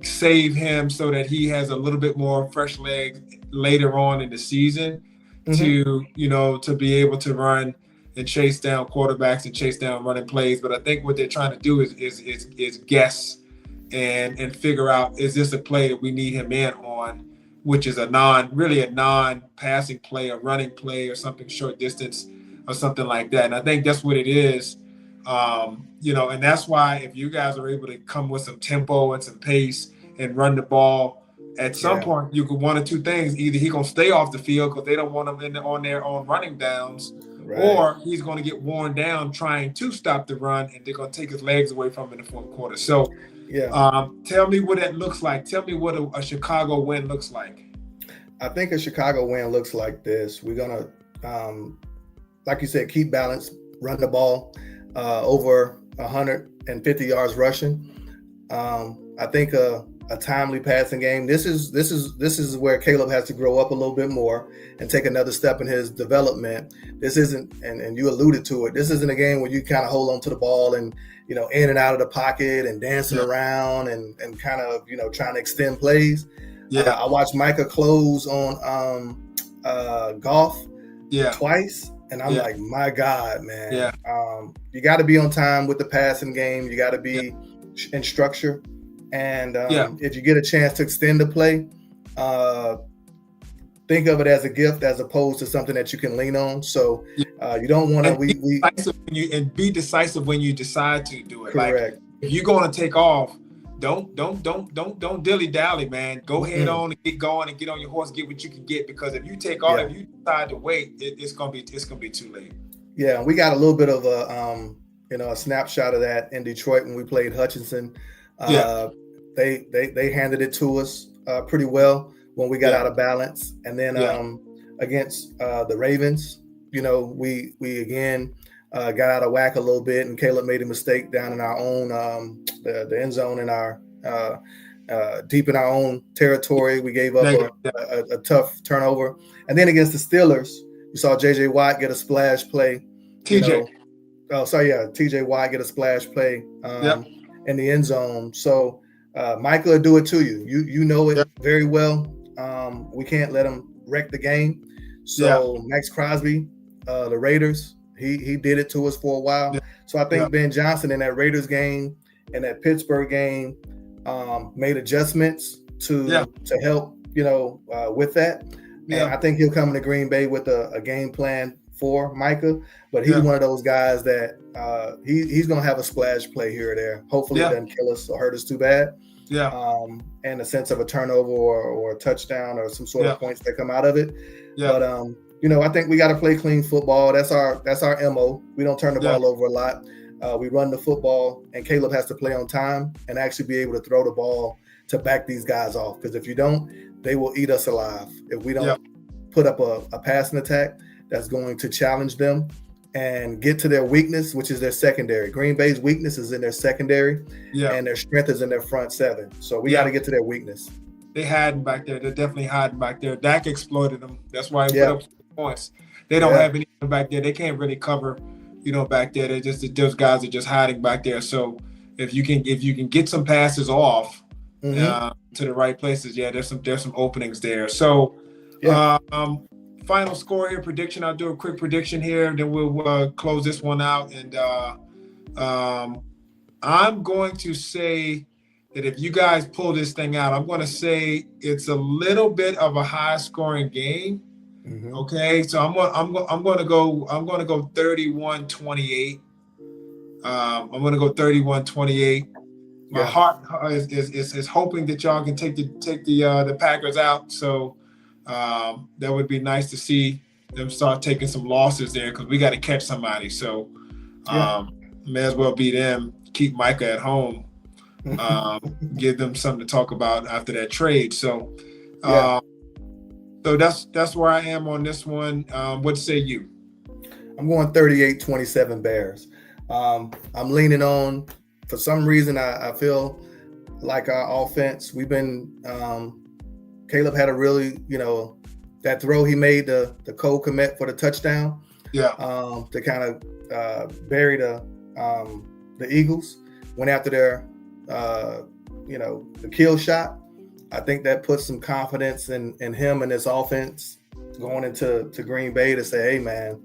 save him so that he has a little bit more fresh legs later on in the season to be able to run and chase down quarterbacks and chase down running plays. But I think what they're trying to do is guess and figure out, is this a play that we need him in on, which is a non-passing play, a running play, or something short distance or something like that. And I think that's what it is. And that's why if you guys are able to come with some tempo and some pace and run the ball, at some point you could one of two things. Either he's going to stay off the field because they don't want him on their own running downs, or he's going to get worn down trying to stop the run, and they're going to take his legs away from him in the fourth quarter. So tell me what that looks like. Tell me what a Chicago win looks like. I think a Chicago win looks like this. We're going to, like you said, keep balance, run the ball over 150 yards rushing. I think a timely passing game. This is where Caleb has to grow up a little bit more and take another step in his development. This isn't, and you alluded to it, this isn't a game where you kind of hold on to the ball and, in and out of the pocket and dancing around and kind of, trying to extend plays. Yeah. I watched Micah close on Goff twice. And I'm like, my God, man. Yeah. You got to be on time with the passing game. You got to be in structure. And if you get a chance to extend the play, think of it as a gift as opposed to something that you can lean on. So you don't want to be decisive when you decide to do it. Correct. Like, if you're going to take off, don't dilly dally, man. Go head on and get going and get on your horse, get what you can get. Because if you take off, if you decide to wait, it's gonna be too late. Yeah, we got a little bit of a snapshot of that in Detroit when we played Hutchinson. Yeah, Uh, they handed it to us pretty well when we got yeah, out of balance, and then yeah, against the Ravens, we again got out of whack a little bit, and Caleb made a mistake down in our own the end zone in our deep in our own territory. We gave up negative. Yeah, a tough turnover, and then against the Steelers, you saw J.J. Watt get a splash play. You TJ. know, oh, sorry, yeah, T.J. Watt get a splash play Yep. in the end zone. So Michael will do it to you. You know it Yep. very well. We can't let him wreck the game. Yeah. So Max Crosby, the Raiders, he did it to us for a while. Yeah. So I Yeah. think Ben Johnson in that Raiders game and that Pittsburgh game made adjustments Yeah. to help with that. And Yeah. I think he'll come into Green Bay with a game plan for Micah. But he's Yeah. one of those guys that he's going to have a splash play here or there. Hopefully, Yeah. it doesn't kill us or hurt us too bad. Yeah. And a sense of a turnover or a touchdown or some sort Yeah. of points that come out of it. Yeah. But I think we got to play clean football. That's our MO. We don't turn the Yeah. ball over a lot. We run the football, and Caleb has to play on time and actually be able to throw the ball to back these guys off. Because if you don't, they will eat us alive. If we don't Yeah. put up a passing attack that's going to challenge them and get to their weakness, which is their secondary. Green Bay's weakness is in their secondary, Yeah. and their strength is in their front seven. So we Yeah. got to get to their weakness. They hiding back there. They're definitely hiding back there. Dak exploited them. That's why he Yeah. put up points. They don't Yeah. have anyone back there. They can't really cover, back there. They're just those guys are just hiding back there. So if you can get some passes off Mhm. to the right places, yeah, there's some openings there. So Yeah. final score here, prediction. I'll do a quick prediction here, and then we'll close this one out. And I'm going to say that if you guys pull this thing out, I'm going to say it's a little bit of a high-scoring game. Mhm. Okay, so I'm going to go 31-28. I'm going to go 31-28. My Yeah. heart is hoping that y'all can take the Packers out. So that would be nice to see them start taking some losses there, because we got to catch somebody. So may as well be them. Keep Micah at home. Give them something to talk about after that trade. So so that's where I am on this one. What say you? I'm going 38-27 Bears. I'm leaning on, for some reason, I feel like our offense, we've been, Caleb had a really, that throw he made, the Cole Kmet for the touchdown, Yeah. to kind of bury the Eagles, went after their, the kill shot. I think that puts some confidence in him and his offense going into Green Bay to say, hey, man,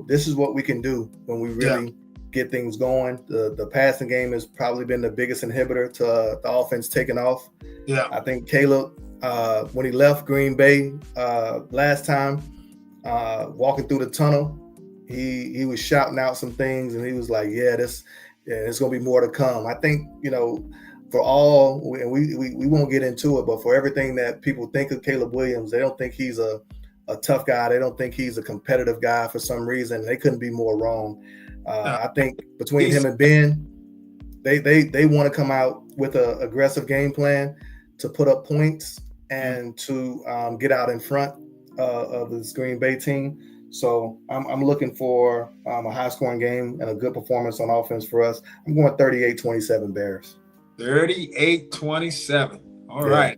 this is what we can do when we really get things going. The passing game has probably been the biggest inhibitor to the offense taking off. Yeah. I think Caleb, when he left Green Bay last time, walking through the tunnel, he was shouting out some things, and he was like, it's going to be more to come. I think, for all, and we won't get into it, but for everything that people think of Caleb Williams, they don't think he's a tough guy. They don't think he's a competitive guy for some reason. They couldn't be more wrong. I think between him and Ben, they want to come out with an aggressive game plan to put up points and to get out in front of this Green Bay team. So I'm looking for a high-scoring game and a good performance on offense for us. I'm going 38-27 Bears. 38-27. All right.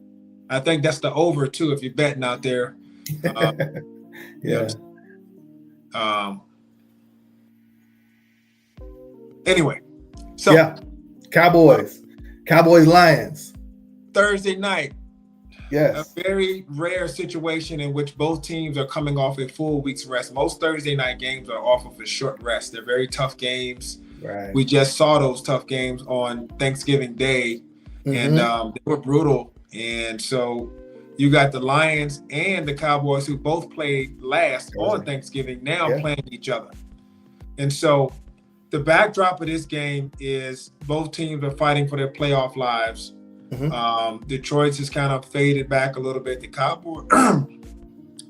I think that's the over too, if you're betting out there. Anyway, so Cowboys Lions Thursday night. Yes. A very rare situation in which both teams are coming off a full week's rest. Most Thursday night games are off of a short rest. They're very tough games. Right. We just saw those tough games on Thanksgiving Day, and they were brutal. And so you got the Lions and the Cowboys, who both played last on Thanksgiving, now playing each other. And so the backdrop of this game is both teams are fighting for their playoff lives. Detroit's has kind of faded back a little bit. The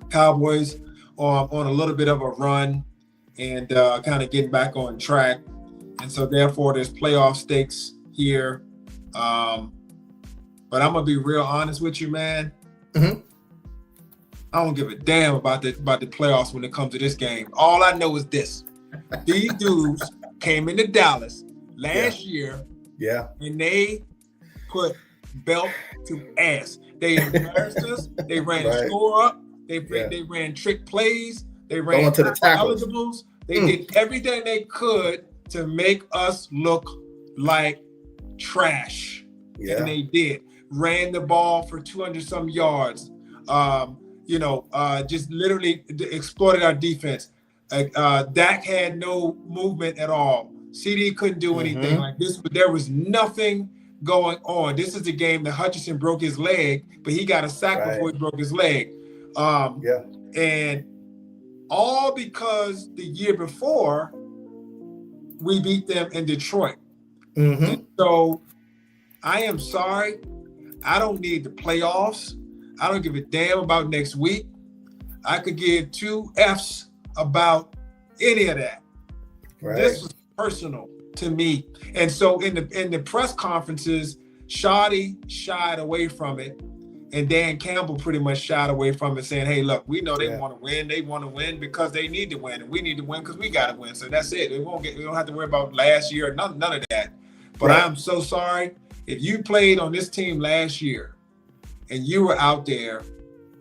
Cowboys on a little bit of a run, and kind of getting back on track. And so therefore there's playoff stakes here. But I'm gonna be real honest with you, man. Mm-hmm. I don't give a damn about the playoffs when it comes to this game. All I know is this: these dudes came into Dallas last year, and they put belt to ass. They embarrassed us. They ran the score up. They ran trick plays. They ran going to the tackles. Eligibles. They did everything they could to make us look like trash. Yeah. And they did. Ran the ball for 200 some yards. Just literally exploited our defense. Dak had no movement at all. CD couldn't do anything like this, but there was nothing going on. This is the game that Hutchinson broke his leg, but he got a sack before he broke his leg. And all because the year before we beat them in Detroit. And so I am sorry. I don't need the playoffs. I don't give a damn about next week. I could give 2 Fs about any of that. This was personal to me. And so in the press conferences, Shoddy shied away from it. And Dan Campbell pretty much shied away from it, saying, hey, look, we know they want to win. They want to win because they need to win. And we need to win because we got to win. So that's it. We don't have to worry about last year, none of that. But I'm so sorry. If you played on this team last year and you were out there,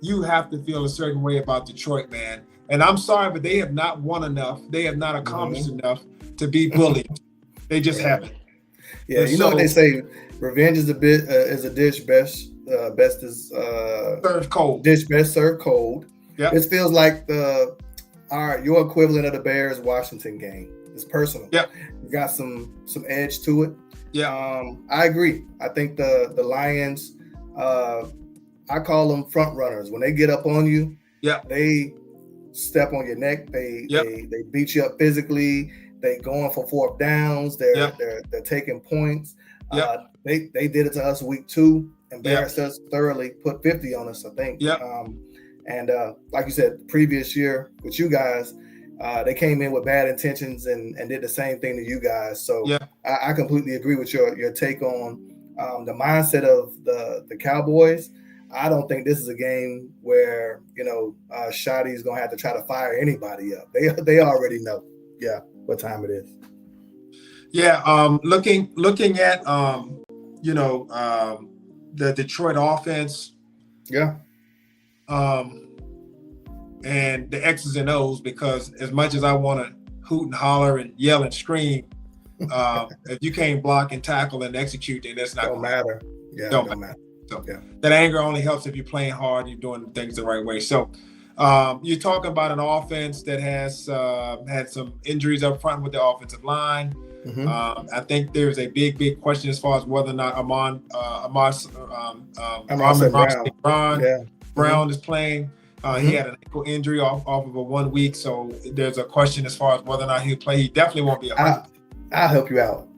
you have to feel a certain way about Detroit, man. And I'm sorry, but they have not won enough. They have not accomplished enough to be bullied. They just haven't. Yeah, and you know what they say, revenge is a dish best is served cold. Dish best served cold. Yep. This feels like your equivalent of the Bears Washington game. It's personal. Yep. You got some edge to it. Yeah. I agree. I think the Lions, I call them front runners. When they get up on you, they step on your neck. They beat you up physically. They going for 4th downs. They're taking points. They did it to us week 2. Embarrassed us thoroughly. Put 50 on us, I think. And like you said, the previous year with you guys, they came in with bad intentions and did the same thing to you guys. So I completely agree with your take on the mindset of the Cowboys. I don't think this is a game where Shoddy is gonna have to try to fire anybody up. They already know what time it is. Looking at the Detroit offense. And the X's and O's, because as much as I want to hoot and holler and yell and scream, if you can't block and tackle and execute, then that's not don't matter. Don't matter. So that anger only helps if you're playing hard and you're doing things the right way. So you're talking about an offense that has had some injuries up front with the offensive line. I think there's a big question as far as whether or not Brown is playing. He had an ankle injury off of a 1 week, so there's a question as far as whether or not he'll play. He definitely won't be. I'll help you out.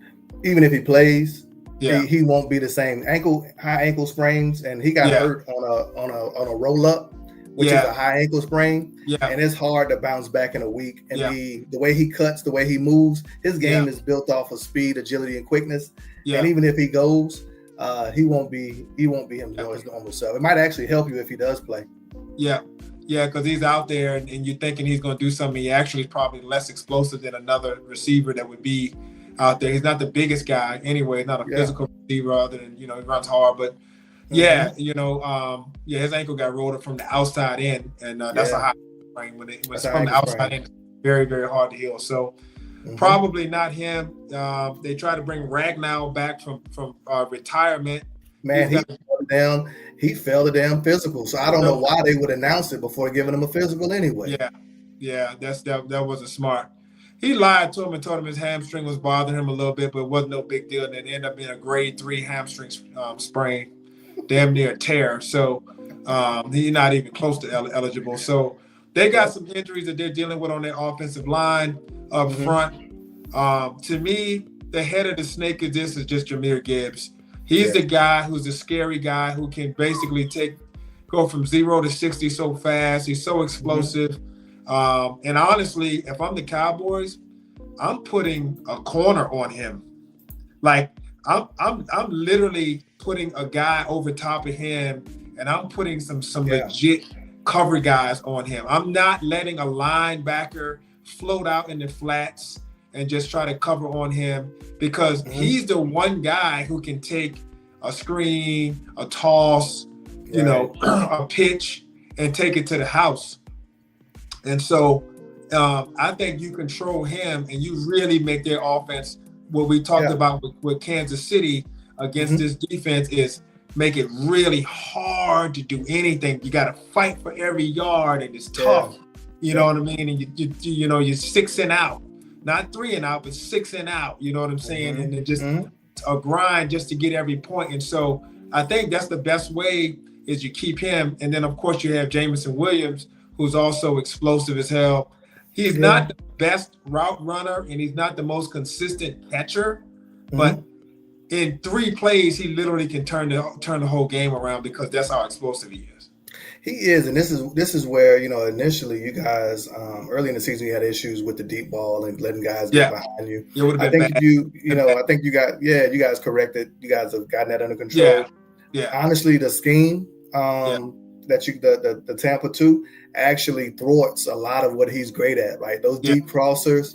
Even if he plays, he won't be the same. High ankle sprains, and he got hurt on a roll up, which is a high ankle sprain. And it's hard to bounce back in a week. And the way he cuts, the way he moves, his game is built off of speed, agility, and quickness. And even if he goes, he won't be him doing his normal self. It might actually help you if he does play. Because he's out there and you're thinking he's going to do something. He actually is probably less explosive than another receiver that would be out there. He's not the biggest guy anyway, not a physical receiver other than, he runs hard. But his ankle got rolled up from the outside in, and that's a high sprain. When it's from the outside in, it's very, very hard to heal. So probably not him. They try to bring Ragnow back from retirement. Man, he fell the damn physical. So I don't know why they would announce it before giving him a physical anyway. That wasn't smart. He lied to him and told him his hamstring was bothering him a little bit, but it wasn't no big deal. And it ended up being a grade 3 hamstring sprain, damn near a tear. So he's not even close to eligible. So they got some injuries that they're dealing with on their offensive line up front. To me, the head of the snake is just Jahmyr Gibbs. He's the guy who's the scary guy who can basically go from 0 to 60 so fast. He's so explosive. And honestly, if I'm the Cowboys, I'm putting a corner on him. Like I'm literally putting a guy over top of him, and I'm putting some Yeah. legit cover guys on him. I'm not letting a linebacker float out in the flats and just try to cover on him, because he's the one guy who can take a screen, a toss, Right. a pitch, and take it to the house. And so I think you control him and you really make their offense, what we talked Yeah. about with Kansas City against this defense, is make it really hard to do anything. You got to fight for every yard, and it's tough. You know what I mean? And you're 6 and out, not 3 and out, but 6 and out. You know what I'm saying? And it just a grind just to get every point. And so I think that's the best way, is you keep him. And then of course you have Jameson Williams, who's also explosive as hell. He's not the best route runner, and he's not the most consistent catcher, but in 3 plays, he literally can turn the whole game around, because that's how explosive he is. He is, and this is where, initially you guys early in the season you had issues with the deep ball and letting guys get behind you. It would have I been think bad. I think you guys corrected. You guys have gotten that under control. Yeah. Honestly, the scheme that the Tampa 2 actually thwarts a lot of what he's great at, right? Those deep crossers.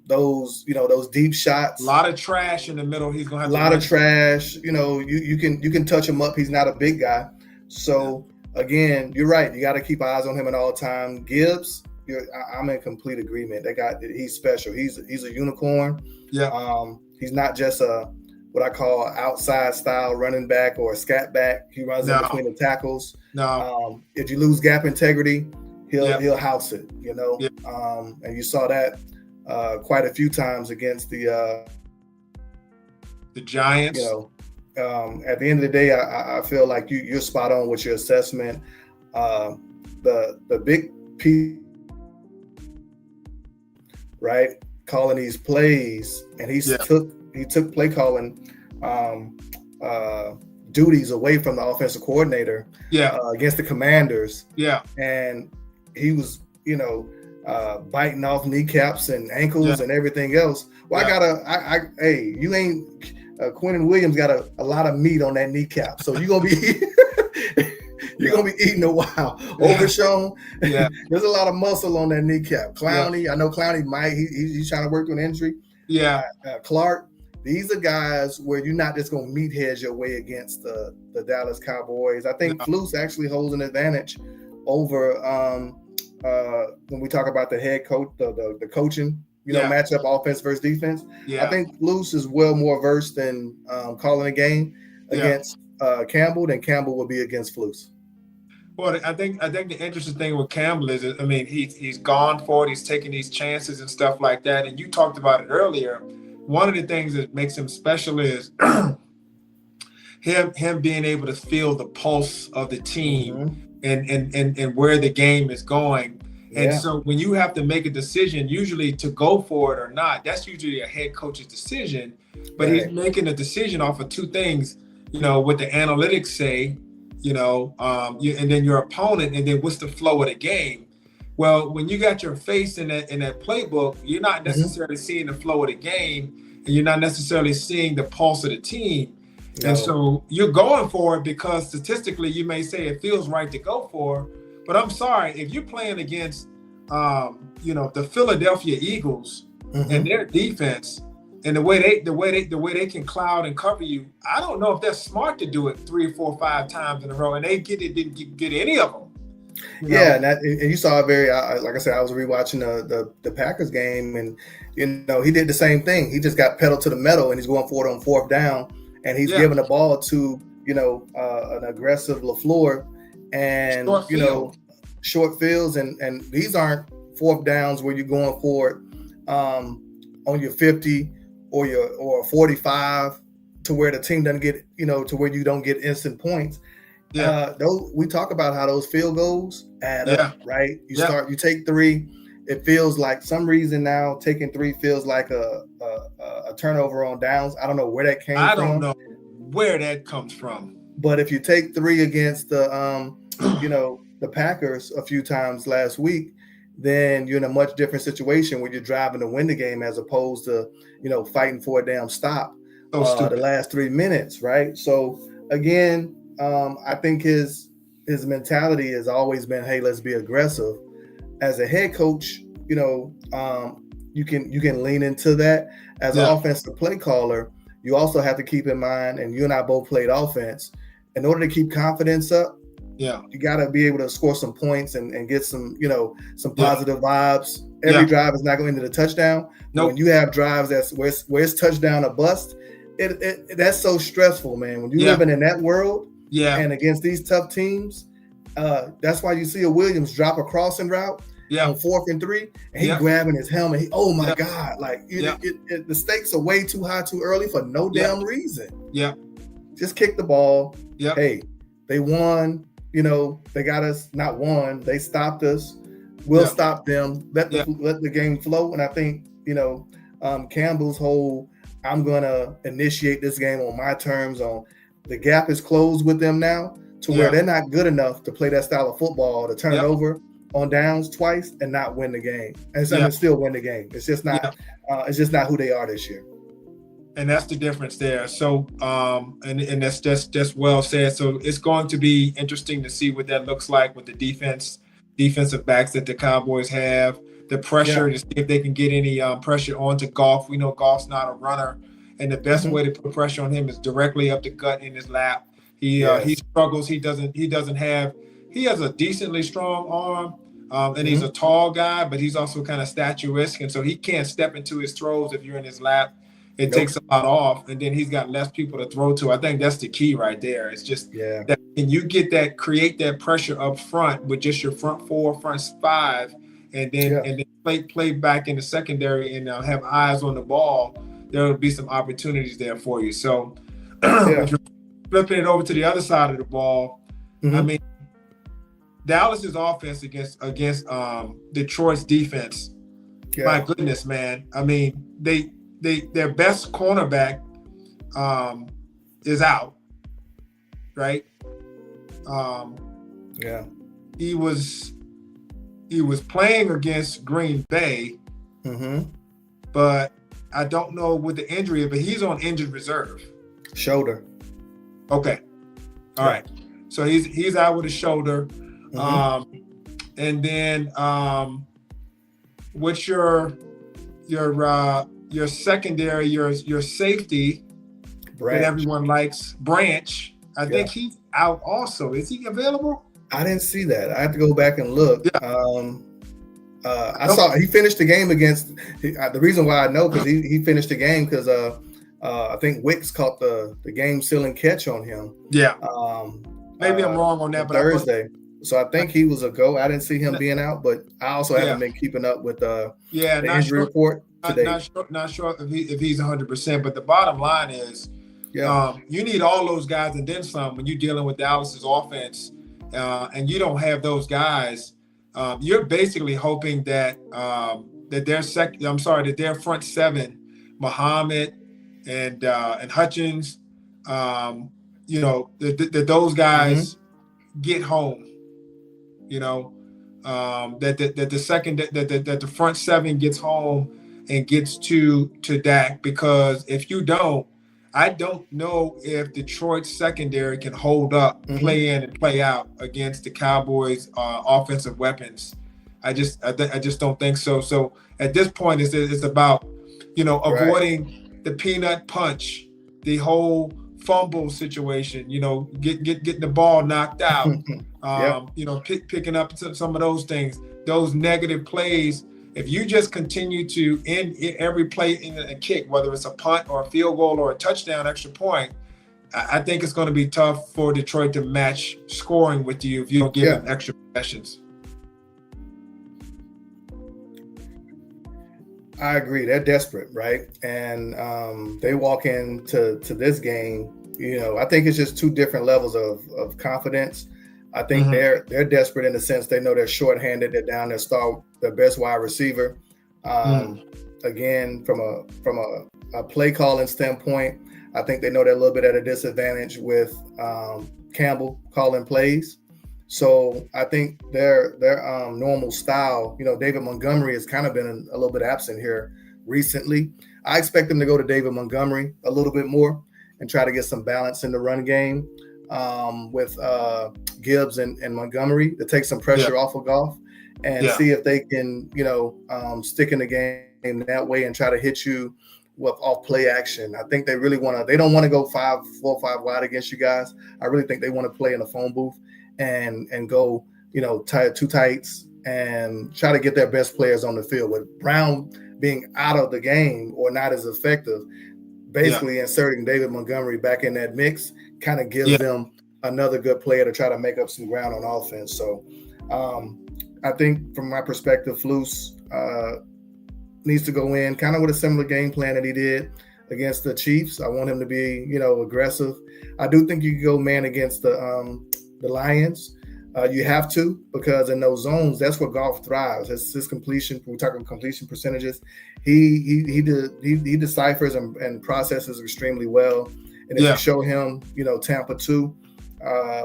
Those deep shots. A lot of trash in the middle. He's gonna have a lot of trash. You can touch him up. He's not a big guy. So again, you're right. You got to keep eyes on him at all time. Gibbs, I'm in complete agreement. He's special. He's a unicorn. He's not just what I call outside style running back or a scat back. He runs in between the tackles. If you lose gap integrity, he'll house it. And you saw that quite a few times against the Giants. At the end of the day, I feel like you're spot on with your assessment. The big piece, right? Calling these plays, and he took play calling duties away from the offensive coordinator. Against the Commanders. And he was, biting off kneecaps and ankles and everything else. Well, you ain't. Quentin Williams got a lot of meat on that kneecap, so you're gonna be eating a while. Overshown, there's a lot of muscle on that kneecap. Clowney, I know Clowney he's trying to work through an injury. Clark, these are guys where you're not just gonna meathead your way against the Dallas Cowboys. I think Flus actually holds an advantage over when we talk about the head coach, the coaching. Matchup offense versus defense. I think Flus is well more versed in calling a game against Campbell than Campbell would be against Flus. Well, I think the interesting thing with Campbell is, he's gone for it. He's taking these chances and stuff like that. And you talked about it earlier. One of the things that makes him special is him being able to feel the pulse of the team and where the game is going. And so when you have to make a decision, usually to go for it or not, that's usually a head coach's decision. But he's making a decision off of 2 things, what the analytics say, and then your opponent, and then what's the flow of the game. Well, when you got your face in that playbook, you're not necessarily seeing the flow of the game, and you're not necessarily seeing the pulse of the team. No. And so you're going for it because statistically you may say it feels right to go for. But I'm sorry, if you're playing against, the Philadelphia Eagles and their defense, and the way they can cloud and cover you, I don't know if they're smart to do it 3, 4, 5 times in a row, and didn't get any of them. And you saw it very. Like I said, I was rewatching the Packers game, and he did the same thing. He just got pedal to the metal, and he's going for it on 4th down, and he's giving the ball to an aggressive LaFleur. And short fields, and these aren't 4th downs where you're going for it on your 50 or 45 to where the team doesn't get to where you don't get instant points. Those, we talk about how those field goals add up, right? You take 3. It feels like some reason now taking 3 feels like a turnover on downs. I don't know where that came from. I don't know where that comes from. But if you take 3 against the Packers a few times last week, then you're in a much different situation when you're driving to win the game as opposed to, fighting for a damn stop So the stupid. last 3 minutes, right? So again, I think his mentality has always been, hey, let's be aggressive. As a head coach, you can lean into that. As an Yeah. offensive play caller, you also have to keep in mind, and you and I both played offense. In order to keep confidence up, Yeah. you got to be able to score some points and get some, some Yeah. positive vibes. Every Yeah. drive is not going into the touchdown. But Nope. when you have drives where it's touchdown or bust, that's so stressful, man. When you're Yeah. living in that world Yeah. and against these tough teams, that's why you see a Williams drop a crossing route Yeah. on 4th and 3, and he Yeah. grabbing his helmet. Oh my Yeah. God! Like Yeah. the stakes are way too high too early for no Yeah. damn reason. Yeah. Just kick the ball. Yeah. Hey, they won. They got us not won. They stopped us. We'll stop them. Let the game flow. And I think Campbell's whole I'm gonna initiate this game on my terms. On the gap is closed with them now to where they're not good enough to play that style of football to turn it over on downs twice and not win the game. And still win the game. It's just not. It's just not who they are this year. And that's the difference there. So, and that's well said. So it's going to be interesting to see what that looks like with the defensive backs that the Cowboys have. The pressure to see if they can get any pressure onto Goff. We know Goff's not a runner, and the best way to put pressure on him is directly up the gut in his lap. He struggles. He has a decently strong arm, and he's a tall guy, but he's also kind of statuesque, and so he can't step into his throws if you're in his lap. It takes a lot off, and then he's got less people to throw to. I think that's the key right there. It's just that can you create that pressure up front with just your front 4, front 5, and then play back in the secondary and have eyes on the ball. There will be some opportunities there for you. So if you're flipping it over to the other side of the ball, I mean, Dallas's offense against Detroit's defense. My goodness, man. I mean, their best cornerback is out, right? He was playing against Green Bay, but I don't know with the injury, but he's on injured reserve. Shoulder. Okay. All right. So he's out with a shoulder. And then what's your secondary, your safety that everyone likes, Branch. I think he's out also. Is he available? I didn't see that. I have to go back and look. I saw he finished the game against. The reason why I know because he finished the game because I think Wicks caught the game sealing catch on him. Maybe I'm wrong on that, but Thursday. So I think he was a go. I didn't see him being out, but I also haven't been keeping up with the injury report today. Not sure if he's 100%, but the bottom line is you need all those guys and then some when you're dealing with Dallas's offense, and you don't have those guys. You're basically hoping that their front 7, Muhammad and Hutchins, that those guys get home. That the front 7 gets home and gets to Dak, because if you don't, I don't know if Detroit's secondary can hold up, play in and play out against the Cowboys' offensive weapons. I just don't think so. So at this point, it's about avoiding the peanut punch, the whole fumble situation. Getting the ball knocked out. Picking up some of those things, those negative plays. If you just continue to end every play in a kick, whether it's a punt or a field goal or a touchdown, extra point, I think it's going to be tough for Detroit to match scoring with you if you don't give them extra possessions. I agree. They're desperate, right? And they walk into this game. I think it's just two different levels of confidence. I think they're desperate in the sense they know they're shorthanded. They're down their best wide receiver. Again, from a play calling standpoint, I think they know they're a little bit at a disadvantage with Campbell calling plays. So I think their normal style, David Montgomery has kind of been a little bit absent here recently. I expect them to go to David Montgomery a little bit more and try to get some balance in the run game with Gibbs and Montgomery to take some pressure off of Goff and see if they can, stick in the game that way and try to hit you with off play action. I think they really want to. They don't want to go 4 or 5 wide against you guys. I really think they want to play in the phone booth and go, two tights and try to get their best players on the field. With Brown being out of the game or not as effective, basically inserting David Montgomery back in that mix kind of gives them another good player to try to make up some ground on offense. So I think from my perspective, Flus needs to go in kind of with a similar game plan that he did against the Chiefs. I want him to be, aggressive. I do think you can go man against the Lions. You have to, because in those zones, that's where Goff thrives. It's his completion. We're talking completion percentages. He deciphers and processes extremely well. And if you show him, Tampa 2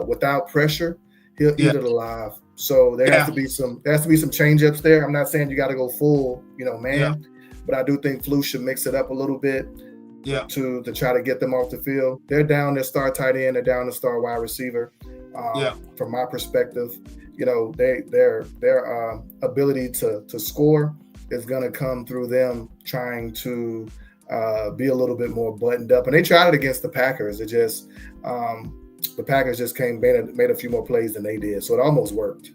without pressure, he'll eat it alive. So there has to be some change ups there. I'm not saying you got to go full, man, but I do think Flus should mix it up a little bit to try to get them off the field. They're down their star tight end, they're down the star wide receiver. From my perspective, their ability to score is going to come through them trying to be a little bit more buttoned up. And they tried it against the Packers. It just the Packers just made a few more plays than they did, so it almost worked.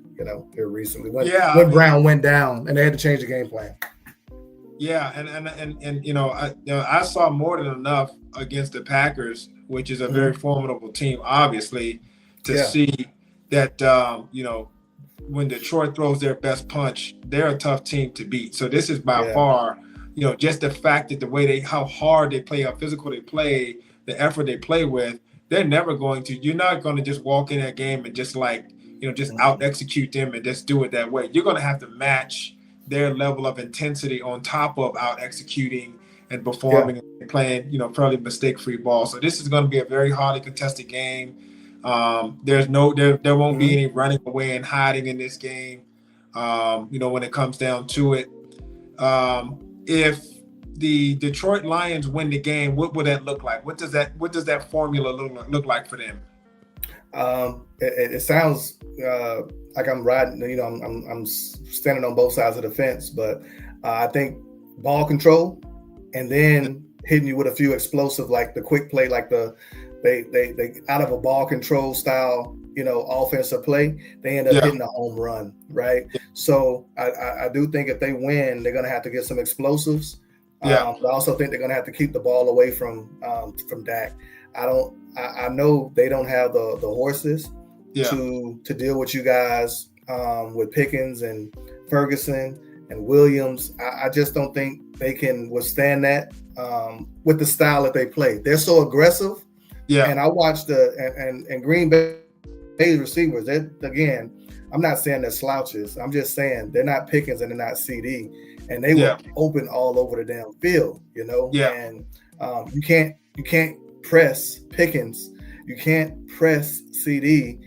Here recently when Brown went down and they had to change the game plan. Yeah, and I saw more than enough against the Packers, which is a very formidable team, obviously, to see that when Detroit throws their best punch, they're a tough team to beat. So this is by far, just the fact that how hard they play, how physical they play, the effort they play with, they're never going to. You're not going to just walk in that game and just out execute them and just do it that way. You're going to have to match their level of intensity on top of out executing and performing and playing, fairly mistake-free ball. So this is going to be a very hardly contested game. There won't be any running away and hiding in this game. When it comes down to it, if the Detroit Lions win the game, what would that look like? What does that formula look like for them? It sounds like I'm riding. I'm standing on both sides of the fence, but I think ball control and then hitting you with a few explosive, like the quick play, like they out of a ball control style, offensive play, they end up hitting a home run, right? So I do think if they win, they're going to have to get some explosives. But I also think they're going to have to keep the ball away from Dak. I know they don't have the horses to deal with you guys with Pickens and Ferguson and Williams. I just don't think they can withstand that with the style that they play. They're so aggressive. Yeah. And I watched and Green Bay receivers. Again, I'm not saying they're slouches. I'm just saying they're not Pickens and they're not CD. And they were open all over the damn field, Yeah. And you can't press Pickens. You can't press CD.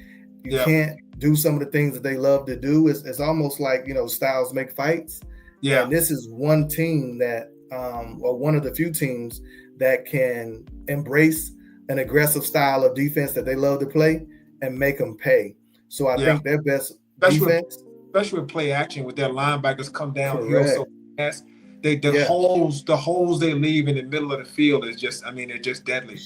You can't do some of the things that they love to do. It's almost like, styles make fights. Yeah. And this is one team that, or one of the few teams that can embrace an aggressive style of defense that they love to play and make them pay. So I think their best defense, especially with play action, with their linebackers come downhill so fast, the holes they leave in the middle of the field is just, they're just deadly.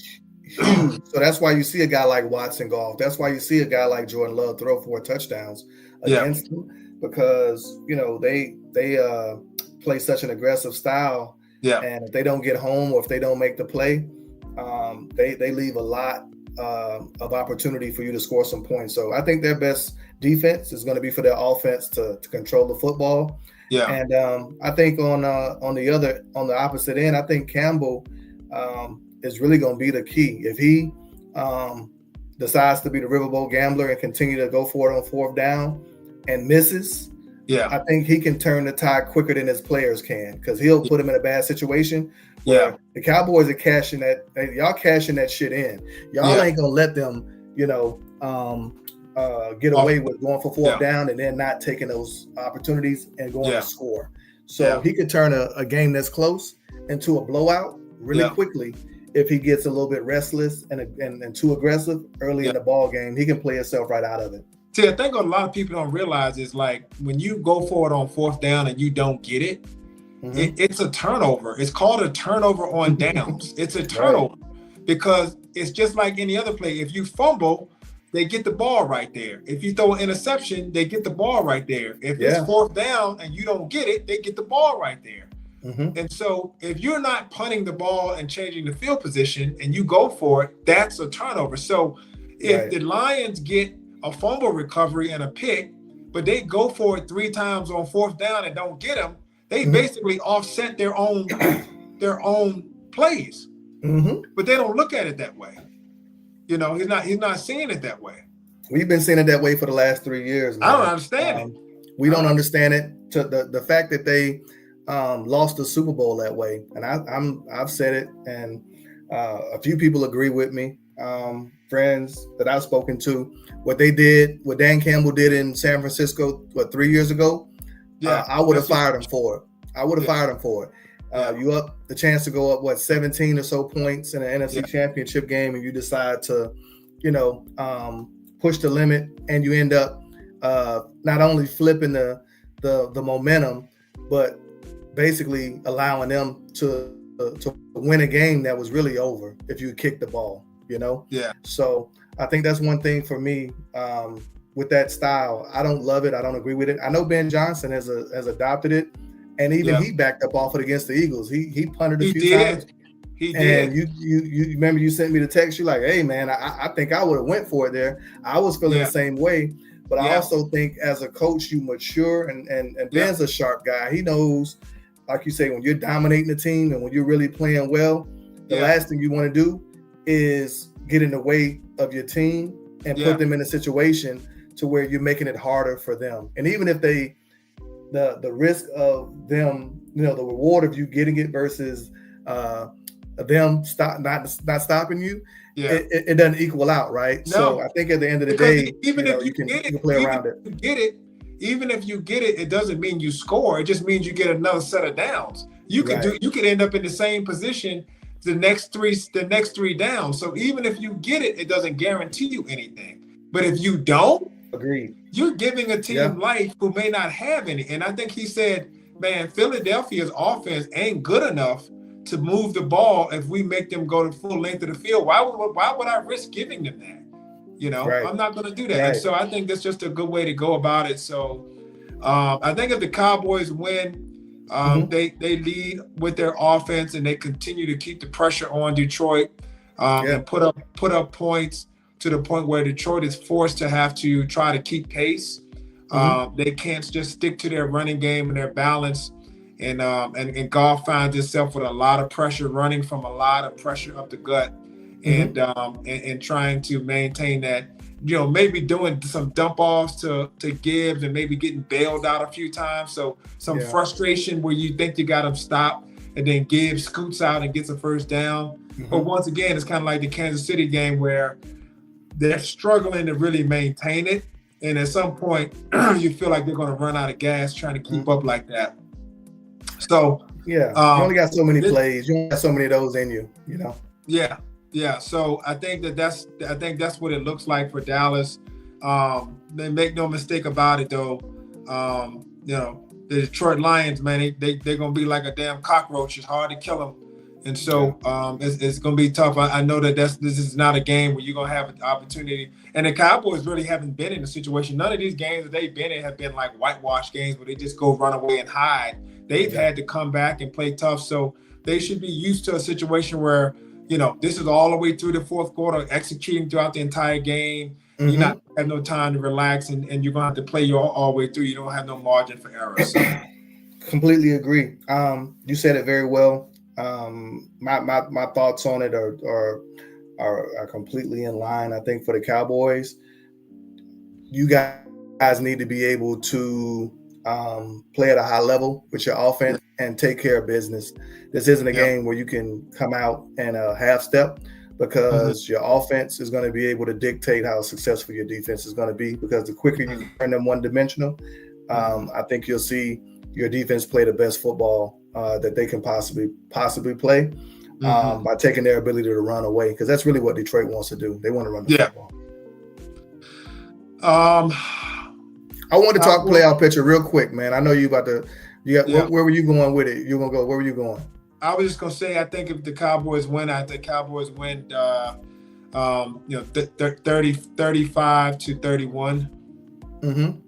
Huge. So that's why you see a guy like Watson golf. That's why you see a guy like Jordan Love throw 4 touchdowns against them, because they play such an aggressive style. Yeah. And if they don't get home or if they don't make the play, they leave a lot of opportunity for you to score some points. So I think their best defense is going to be for their offense to control the football. Yeah. And I think on the opposite end, I think Campbell is really going to be the key. If he decides to be the riverboat gambler and continue to go for it on 4th down and misses, I think he can turn the tide quicker than his players can, because he'll put him in a bad situation. Yeah, the Cowboys are cashing that. Y'all cashing that shit in. Y'all ain't gonna let them, get away with going for fourth Yeah. down and then not taking those opportunities and going Yeah. to score. So he could turn a game that's close into a blowout really quickly if he gets a little bit restless and too aggressive early in the ball game. He can play himself right out of it. See, I think what a lot of people don't realize is like when you go for it on fourth down and you don't get it, it's a turnover. It's called a turnover on downs. It's a turnover because it's just like any other play. If you fumble, they get the ball right there. If you throw an interception, they get the ball right there. If it's fourth down and you don't get it, they get the ball right there. And so if you're not punting the ball and changing the field position and you go for it, that's a turnover. So if the Lions get a fumble recovery and a pick, but they go for it 3 times on fourth down and don't get them, they basically offset their own plays. But they don't look at it that way. You know, he's not seeing it that way. We've been seeing it that way for the last 3 years, man. I don't understand it. We don't understand it. To the fact that they lost the Super Bowl that way, and I've said it, and a few people agree with me. Friends that I've spoken to, what Dan Campbell did in San Francisco, 3 years ago, I would have fired him for it. I would have fired him for it. You up the chance to go up 17 or so points in an NFC Championship game, and you decide to, push the limit, and you end up not only flipping the momentum, but basically allowing them to win a game that was really over if you kicked the ball. So I think that's one thing for me with that style. I don't love it. I don't agree with it. I know Ben Johnson has adopted it, and even he backed up off it against the Eagles. He punted a few times. He did. And you remember you sent me the text. You like, hey man, I think I would have went for it there. I was feeling the same way, but I also think as a coach you mature, and Ben's a sharp guy. He knows, like you say, when you're dominating the team and when you're really playing well, the last thing you want to do is get in the way of your team and put them in a situation to where you're making it harder for them. And even if the risk of them, the reward of you getting it versus them not stopping you, it doesn't equal out, right? No. So I think at the end of the day, even if you can get play around it. Even if you get it, it doesn't mean you score. It just means you get another set of downs. You could end up in the same position the next three downs. So even if you get it, it doesn't guarantee you anything. But if you don't, you're giving a team life who may not have any. And I think he said, man, Philadelphia's offense ain't good enough to move the ball if we make them go the full length of the field. Why would I risk giving them that? I'm not going to do that. And so I think that's just a good way to go about it. So I think if the Cowboys win, they lead with their offense and they continue to keep the pressure on Detroit and put up points to the point where Detroit is forced to have to try to keep pace. They can't just stick to their running game and their balance. And Goff finds himself with a lot of pressure, running from a lot of pressure up the gut, and trying to maintain that. Maybe doing some dump offs to Gibbs and maybe getting bailed out a few times. So some frustration where you think you got him stopped, and then Gibbs scoots out and gets a first down. But once again, it's kind of like the Kansas City game where they're struggling to really maintain it. And at some point, you feel like they're going to run out of gas trying to keep up like that. So you only got so many plays. You only got so many of those in you. Yeah. So I think that's what it looks like for Dallas. They make no mistake about it, though. The Detroit Lions, man, they're gonna be like a damn cockroach. It's hard to kill them, and so it's gonna be tough. I know that this is not a game where you're gonna have an opportunity. And the Cowboys really haven't been in a situation. None of these games that they've been in have been like whitewash games where they just go run away and hide. They've had to come back and play tough. So they should be used to a situation where, this is all the way through the fourth quarter, executing throughout the entire game. You're not have no time to relax, and you're going to have to play all the way through. You don't have no margin for error. So. Completely agree. You said it very well. My thoughts on it are completely in line. I think for the Cowboys, you guys need to be able to play at a high level with your offense and take care of business. This isn't a game where you can come out and half step. because your offense is going to be able to dictate how successful your defense is going to be, because the quicker you turn them one-dimensional, I think you'll see your defense play the best football that they can possibly play by taking their ability to run away, because that's really what Detroit wants to do. They want to run the football. I want to talk playoff picture real quick, man. I know you about to. Where were you going with it? You gonna go? Where were you going? I was just gonna say, I think if the Cowboys win, 35-31.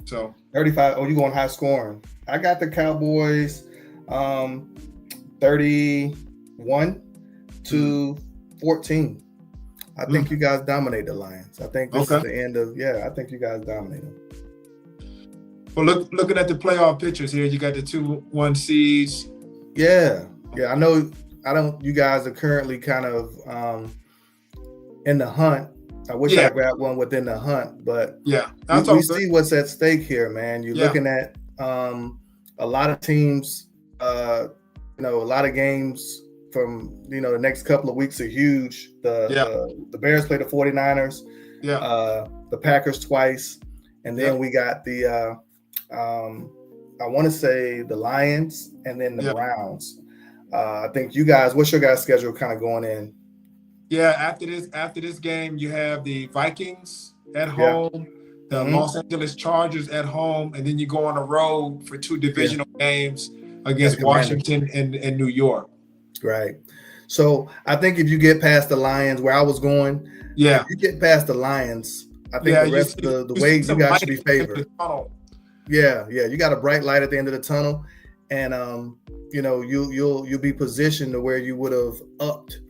So 35. Oh, you going high scoring? I got the Cowboys 31-14. I think you guys dominate the Lions. I think this is the end of. I think you guys dominate them. Well, looking at the playoff pictures here, you got the 2-1 seeds. Yeah. I know. You guys are currently kind of in the hunt. I wish I grabbed one within the hunt, but we see what's at stake here, man. You're looking at a lot of teams. A lot of games from the next couple of weeks are huge. The Bears play the 49ers. The Packers twice, and then we got the I want to say the Lions and then the Browns. I think you guys. What's your guys' schedule kind of going in? Yeah, after this game, you have the Vikings at home, the Los Angeles Chargers at home, and then you go on the road for 2 divisional games against Washington and New York. Right. So I think if you get past the Lions, where I was going, if you get past the Lions, I think the rest of the way you guys should be favored. You got a bright light at the end of the tunnel, and you'll be positioned to where you would have upped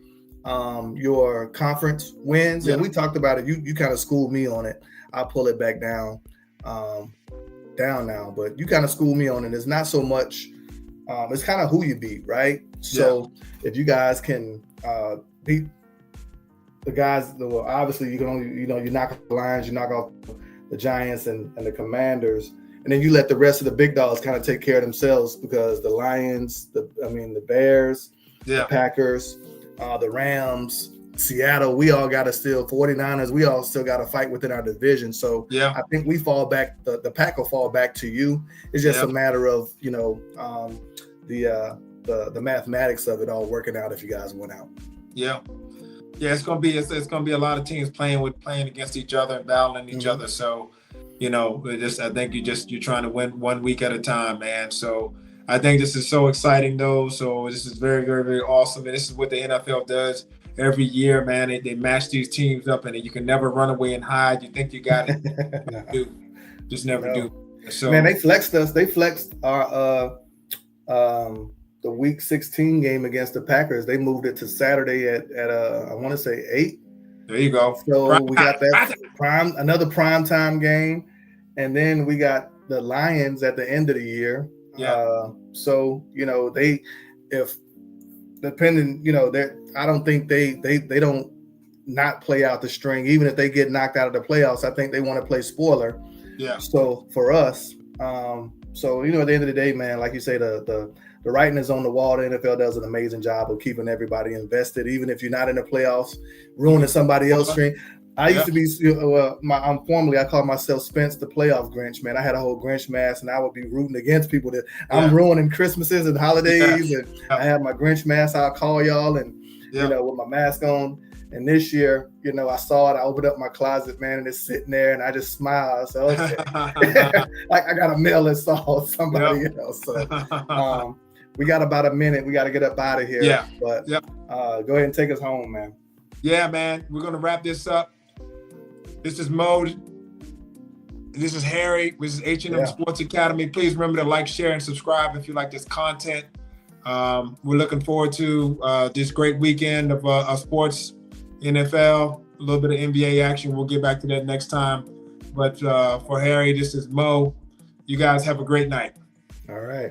your conference wins. And we talked about it. You kind of schooled me on it. I'll pull it back down now, but you kind of schooled me on it. It's not so much. It's kind of who you beat, right? So if you guys can beat the guys, obviously you can only, you knock off the Lions, you knock off the Giants and the Commanders, and then you let the rest of the big dogs kind of take care of themselves, because the Lions, the Bears, the Packers, the Rams, Seattle, we all got to still 49ers. We all still got to fight within our division. So I think we fall back. The pack will fall back to you. It's just a matter of the mathematics of it all working out if you guys went out. It's gonna be a lot of teams playing against each other and battling each other. So I think you're trying to win 1 week at a time, man. So I think this is so exciting, though. So this is very, very, very awesome. And this is what the NFL does every year, man. They match these teams up, and you can never run away and hide. You think you got it, just never do. So man, they flexed us. They flexed our the Week 16 game against the Packers. They moved it to Saturday at I want to say 8. There you go. So we got that another prime time game, and then we got the Lions at the end of the year. So I don't think they don't not play out the string. Even if they get knocked out of the playoffs, I think they want to play spoiler. So for us, at the end of the day, man, like you say, the writing is on the wall. The NFL does an amazing job of keeping everybody invested, even if you're not in the playoffs, ruining somebody else's dream. I used to be, I call myself Spence the playoff Grinch, man. I had a whole Grinch mask, and I would be rooting against people that I'm ruining Christmases and holidays. And I had my Grinch mask. I'll call y'all and, with my mask on. And this year, I saw it. I opened up my closet, man, and it's sitting there, and I just smiled. So, okay. Like I got a mail that saw somebody else. So, we got about a minute. We got to get up out of here. But go ahead and take us home, man. Yeah, man. We're going to wrap this up. This is Mo. This is Harry. This is H&M Sports Academy. Please remember to like, share, and subscribe if you like this content. We're looking forward to this great weekend of sports, NFL, a little bit of NBA action. We'll get back to that next time. But for Harry, this is Mo. You guys have a great night. All right.